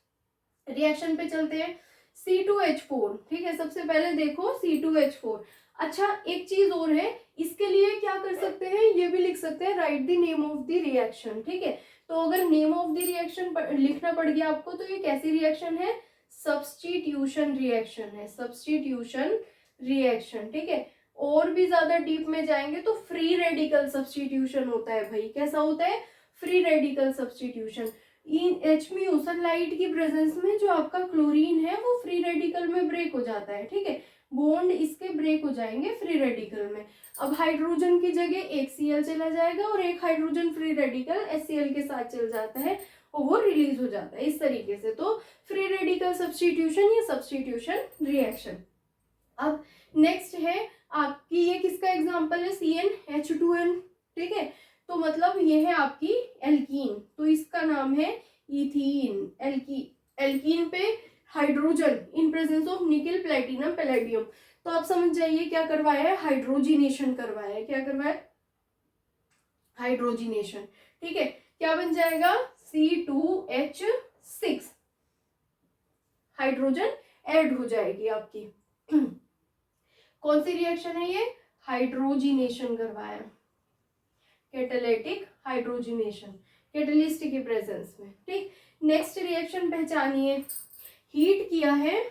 रिएक्शन पे चलते हैं, C2H4। ठीक है, सबसे पहले देखो C2H4। अच्छा, एक चीज और है, इसके लिए क्या कर सकते हैं, ये भी लिख सकते हैं, right the name of the reaction. ठीक है, तो अगर नेम ऑफ द रिएक्शन लिखना पड़ गया आपको, तो ये कैसी रिएक्शन है, सब्स्टिट्यूशन रिएक्शन है, सब्स्टिट्यूशन रिएक्शन। ठीक है, और भी ज्यादा डीप में जाएंगे तो फ्री रेडिकल सब्स्टिट्यूशन होता है भाई। कैसा होता है, फ्री रेडिकल सब्स्टिट्यूशन। इन H-म्यू सनलाइट की प्रेजेंस में जो आपका क्लोरीन है वो फ्री रेडिकल में ब्रेक हो जाता है। ठीक है, बॉन्ड इसके ब्रेक हो जाएंगे फ्री रेडिकल में। अब हाइड्रोजन की जगह एक Cl चला जाएगा और एक हाइड्रोजन फ्री रेडिकल HCl के साथ चल जाता है और वो रिलीज हो जाता है इस तरीके से। तो फ्री रेडिकल सब्स्टिट्यूशन या सब्स्टिट्यूशन रिएक्शन। अब नेक्स्ट है आपकी, ये किसका एग्जांपल है, CnH2n। ठीक है, तो मतलब ये है आपकी एल्कीन, तो इसका नाम है इथीन। एल्कीन पे हाइड्रोजन इन प्रेजेंस ऑफ निकल, प्लेटिनम, पैलेडियम। तो आप समझ जाइए क्या करवाया है, हाइड्रोजिनेशन करवाया है। क्या करवाया है, हाइड्रोजिनेशन। ठीक है, क्या बन जाएगा, C2H हाइड्रोजन ऐड हो जाएगी आपकी। कौन सी रिएक्शन है ये? हाइड्रोजिनेशन करवाया, कैटालिटिक हाइड्रोजिनेशन, कैटलिस्ट की प्रेजेंस में। ठीक, नेक्स्ट रिएक्शन पहचानिए। हीट किया है,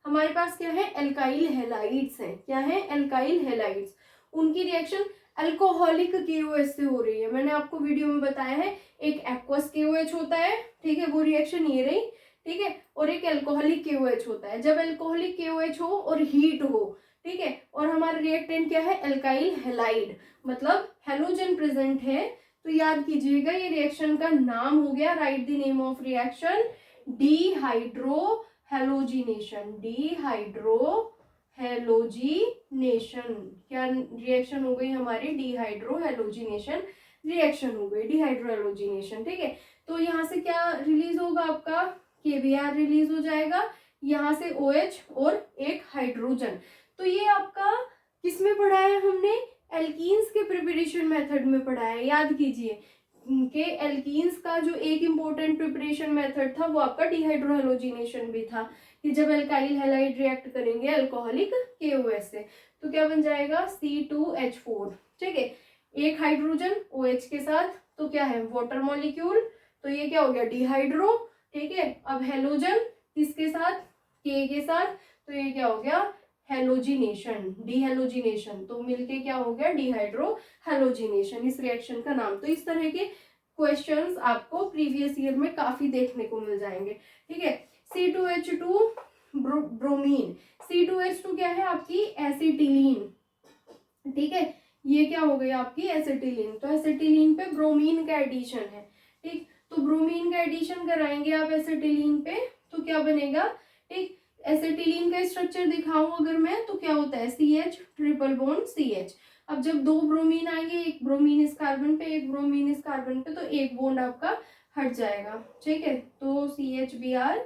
हमारे पास क्या है? एल्काइल हैलाइड्स हैं। क्या है? Alkyl halides. उनकी रिएक्शन अल्कोहलिक KOH से हो रही है। मैंने आपको वीडियो में बताया है, एक एक्वस KOH होता है, ठीक है, वो रिएक्शन ये रही, ठीक है, और एक अल्कोहलिक KOH होता है। जब अल्कोहलिक KOH हो और हीट हो, ठीक है, और हमारा रिएक्टेंट क्या है? एल्काइल हैलाइड, मतलब हेलोजन प्रेजेंट है, तो याद कीजिएगा ये रिएक्शन का नाम हो गया, right the name of reaction, dehydro halogenation. Dehydro halogenation क्या रिएक्शन हो गई हमारी? डिहाइड्रो हेलोजिनेशन रिएक्शन हो गई, डिहाइड्रो हेलोजिनेशन। ठीक है, तो यहाँ से क्या रिलीज होगा आपका? KBr रिलीज हो जाएगा, यहाँ से OH और एक हाइड्रोजन। तो ये आपका किस में पढ़ा है हमने? एल्कीन्स के प्रिपरेशन मेथड में पढ़ा है। याद कीजिए कि एल्कीन्स का जो एक इम्पोर्टेंट प्रिपरेशन मेथड था वो आपका डिहाइड्रो हेलोजिनेशन भी था, कि जब एल्काइल हैलाइड रिएक्ट करेंगे अल्कोहलिक KOH से तो क्या बन जाएगा? C2H4। ठीक है, एक हाइड्रोजन OH के साथ, तो क्या है? वाटर मॉलिक्यूल, तो ये क्या हो गया? डिहाइड्रो। ठीक है, अब हेलोजन किसके साथ? K के साथ, तो ये क्या हो गया? हेलोजिनेशन, डिहेलोजिनेशन, तो मिलके क्या हो गया? डिहाइड्रो हेलोजिनेशन, इस रिएक्शन का नाम। तो इस तरह के क्वेश्चंस आपको प्रीवियस ईयर में काफी देखने को मिल जाएंगे। ठीक है, C2H2 ब्रोमीन, C2H2 क्या है? आपकी एसिटिलीन। ठीक है, ये क्या हो गई? आपकी एसिटिलीन। तो एसिटिलीन पे ब्रोमीन का एडिशन है। ठीक, तो ब्रोमीन का एडिशन कराएंगे आप एसिटिलीन पे, तो क्या बनेगा? ठीक, एसिटिलीन का स्ट्रक्चर दिखाऊं अगर मैं, तो क्या होता है? CH triple bond CH। अब जब दो ब्रोमीन आएंगे, एक ब्रोमीन इस कार्बन पे, एक ब्रोमीन इस कार्बन पे, तो एक बॉन्ड आपका हट जाएगा। ठीक है, तो CHBr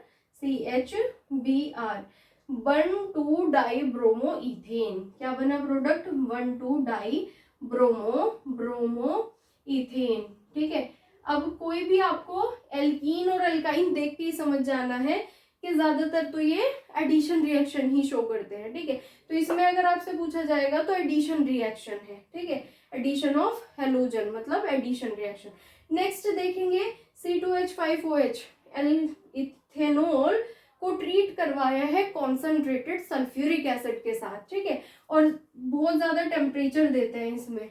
CHBr 1,2 die bromo ethane. क्या बना प्रोडक्ट? 1,2 die bromo ethane. ठीक है, अब कोई भी आपको एल्कीन और अल्काइन देख के ही समझ जाना है कि ज्यादातर तो ये एडिशन रिएक्शन ही शो करते हैं। ठीक है, तो इसमें अगर आपसे पूछा जाएगा तो एडिशन रिएक्शन है। ठीक है, एडिशन ऑफ हेलोजन मतलब एडिशन रिएक्शन। नेक्स्ट देखेंगे C2H5OH इथेनॉल को ट्रीट करवाया है कॉन्सेंट्रेटेड सल्फ्यूरिक एसिड के साथ। ठीक है, और बहुत ज्यादा टेम्परेचर देते हैं इसमें।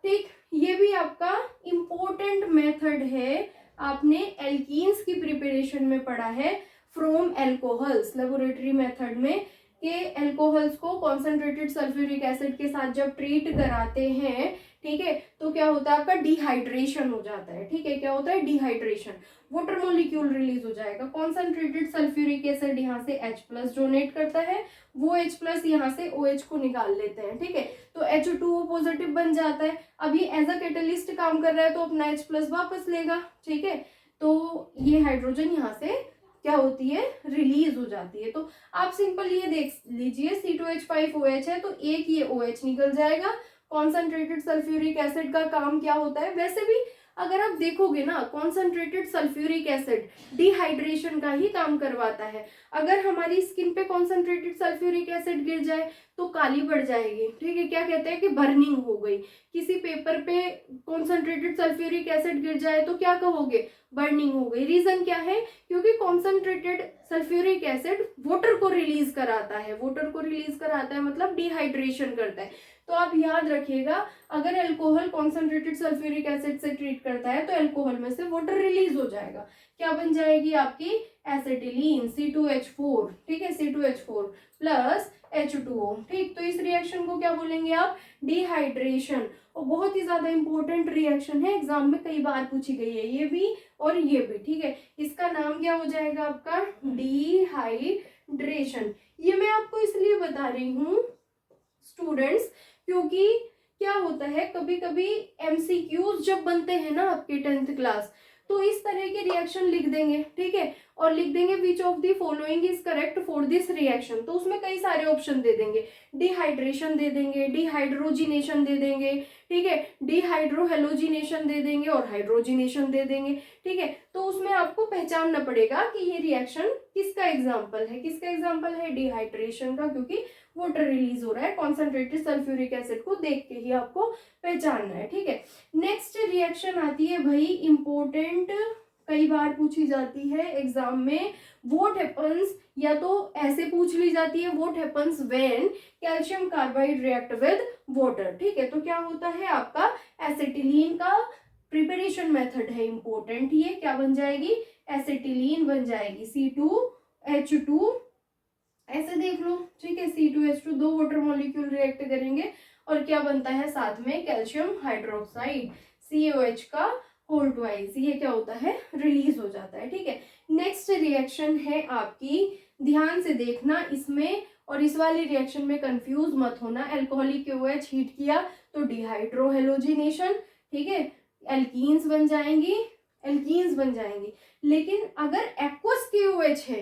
ठीक, ये भी आपका इम्पोर्टेंट मेथड है, आपने एल्कीन्स की प्रिपरेशन में पढ़ा है फ्रॉम एल्कोहल्स लेबोरेटरी मेथड में, कि एल्कोहल्स को कॉन्सेंट्रेटेड सल्फ्यूरिक एसिड के साथ जब ट्रीट कराते हैं, ठीक है, तो क्या होता है? आपका डिहाइड्रेशन हो जाता है। ठीक है, क्या होता है? डिहाइड्रेशन, वाटर मॉलिक्यूल रिलीज हो जाएगा। कॉन्सेंट्रेटेड सल्फ्यूरिक एसिड यहाँ से H+ डोनेट करता है, वो H+ यहाँ से OH को निकाल लेते हैं। ठीक है, तो H2O पॉजिटिव बन जाता है। अब ये एज अ कैटलिस्ट काम कर रहा है तो अपना H+ वापस लेगा। ठीक है, तो ये हाइड्रोजन यहाँ से क्या होती है? रिलीज हो जाती है। तो आप सिंपल ये देख लीजिए, C2H5OH है तो एक ये OH निकल जाएगा। कॉन्सेंट्रेटेड सल्फ्यूरिक एसिड का काम क्या होता है? वैसे भी अगर आप देखोगे ना, कॉन्सेंट्रेटेड सल्फ्यूरिक एसिड डिहाइड्रेशन का ही काम करवाता है। अगर हमारी स्किन पे कॉन्सेंट्रेटेड सल्फ्यूरिक एसिड गिर जाए तो काली पड़ जाएगी। ठीक है, क्या कहते हैं कि बर्निंग हो गई। किसी पेपर पे कॉन्सेंट्रेटेड सल्फ्यूरिक एसिड गिर जाए तो क्या कहोगे? बर्निंग हो गई। रीजन क्या है? क्योंकि कॉन्सेंट्रेटेड सल्फ्यूरिक एसिड वाटर को रिलीज कराता है। वाटर को रिलीज कराता है मतलब डिहाइड्रेशन करता है। तो आप याद रखिएगा, अगर अल्कोहल कॉन्सेंट्रेटेड सल्फ्यूरिक एसिड से ट्रीट करता है तो अल्कोहल में से वाटर रिलीज हो जाएगा। क्या बन जाएगी? आपकी एसिटिलीन C2H4। ठीक है, C2H4 प्लस H2O। ठीक, तो इस रिएक्शन को क्या बोलेंगे आप? डिहाइड्रेशन। और बहुत ही ज्यादा इंपॉर्टेंट रिएक्शन है, एग्जाम में कई बार पूछी गई है ये भी और ये भी। ठीक है, इसका नाम क्या हो जाएगा आपका? डिहाइड्रेशन। ये मैं आपको इसलिए बता रही हूँ स्टूडेंट्स, क्योंकि क्या होता है कभी कभी MCQs जब बनते हैं ना आपके 10th क्लास, तो इस तरह के रिएक्शन लिख देंगे। ठीक है, और लिख देंगे which of the following is correct for this reaction. तो उसमें कई सारे ऑप्शन दे देंगे, डिहाइड्रेशन दे देंगे, डिहाइड्रोजिनेशन दे देंगे, ठीक है, डिहाइड्रोहेलोजिनेशन दे देंगे और हाइड्रोजिनेशन दे देंगे, ठीक है। तो उसमें आपको पहचानना पड़ेगा कि ये रिएक्शन किसका एग्जाम्पल है, किसका एग्जाम्पल है, डिहाइड्रेशन का, क्योंकि वाटर रिलीज हो रहा है। कॉन्सेंट्रेटेड सल्फ्यूरिक एसिड को देख के ही आपको पहचानना है, ठीक है। नेक्स्ट रिएक्शन आती है भाई इंपॉर्टेंट, कई बार पूछी जाती है एग्जाम में, व्हाट हैपेंस, या तो ऐसे पूछ ली जाती है what happens when calcium carbide react with water, ठीक है। तो क्या होता है आपका एसिटिलीन का प्रिपरेशन मेथड है इंपॉर्टेंट, ये क्या बन जाएगी, एसिटिलीन बन जाएगी, C2H2, ऐसे देख लो, ठीक है, C2H2 दो वाटर मॉलिक्यूल रिएक्ट करेंगे और क्या बनता है साथ में, कैल्शियम हाइड्रोक्साइड, CaOH का होल ट्वाइस, ये क्या होता है, रिलीज हो जाता है, ठीक है। नेक्स्ट रिएक्शन है आपकी, ध्यान से देखना इसमें, और इस वाली रिएक्शन में कंफ्यूज मत होना, अल्कोहलिक KOH हीट किया तो डिहाइड्रोहेलोजिनेशन, ठीक है, एल्कीन्स बन जाएंगी, एल्कीन्स बन जाएंगी। लेकिन अगर एक्वस KOH है,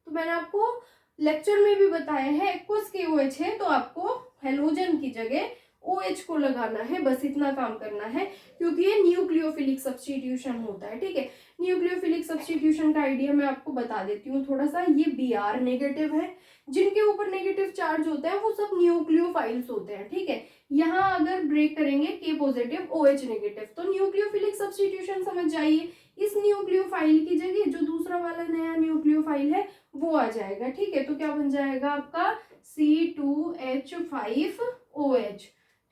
तो मैंने आपको लेक्चर में भी बताया है, एक्वस KOH है तो आपको हेलोजन की जगह OH को लगाना है, बस इतना काम करना है, क्योंकि ये न्यूक्लियोफिलिक सब्स्टिट्यूशन होता है, ठीक है। न्यूक्लियोफिलिक सब्स्टिट्यूशन का आइडिया मैं आपको बता देती हूँ थोड़ा सा, ये Br नेगेटिव है, जिनके ऊपर नेगेटिव चार्ज होता है वो सब न्यूक्लियोफाइल्स होते हैं, ठीक है। यहाँ अगर ब्रेक करेंगे K पॉजिटिव OH नेगेटिव, तो न्यूक्लियोफिलिक सब्स्टिट्यूशन समझ जाइए, इस न्यूक्लियोफाइल की जगह जो दूसरा वाला नया न्यूक्लियोफाइल है वो आ जाएगा, ठीक है। तो क्या बन जाएगा आपका C2H5OH,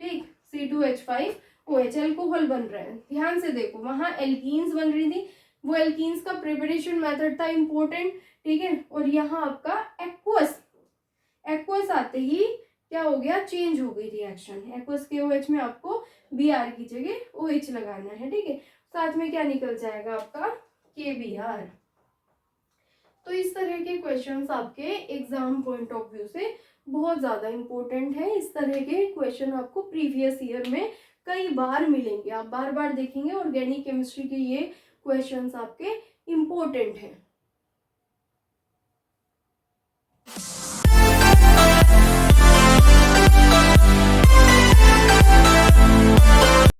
ठीक, C2H5OH, अल्कोहल बन रहा है। ध्यान से देखो, वहां एल्कीन्स बन रही थी, वो एल्कीन्स का प्रिपरेशन मेथड था इंपॉर्टेंट, ठीक है। और यहाँ आपका एक्वस, एक्वस आते ही क्या हो गया, चेंज हो गई रिएक्शन, एक्वस KOH में आपको Br की जगह OH लगाना है, ठीक है। साथ में क्या निकल जाएगा आपका KBr। तो इस तरह के क्वेश्चंस आपके एग्जाम पॉइंट ऑफ व्यू से बहुत ज़्यादा इंपॉर्टेंट है। इस तरह के क्वेश्चन आपको प्रीवियस ईयर में कई बार मिलेंगे, आप बार बार देखेंगे, ऑर्गेनिक केमिस्ट्री के ये क्वेश्चंस आपके इम्पोर्टेंट हैं।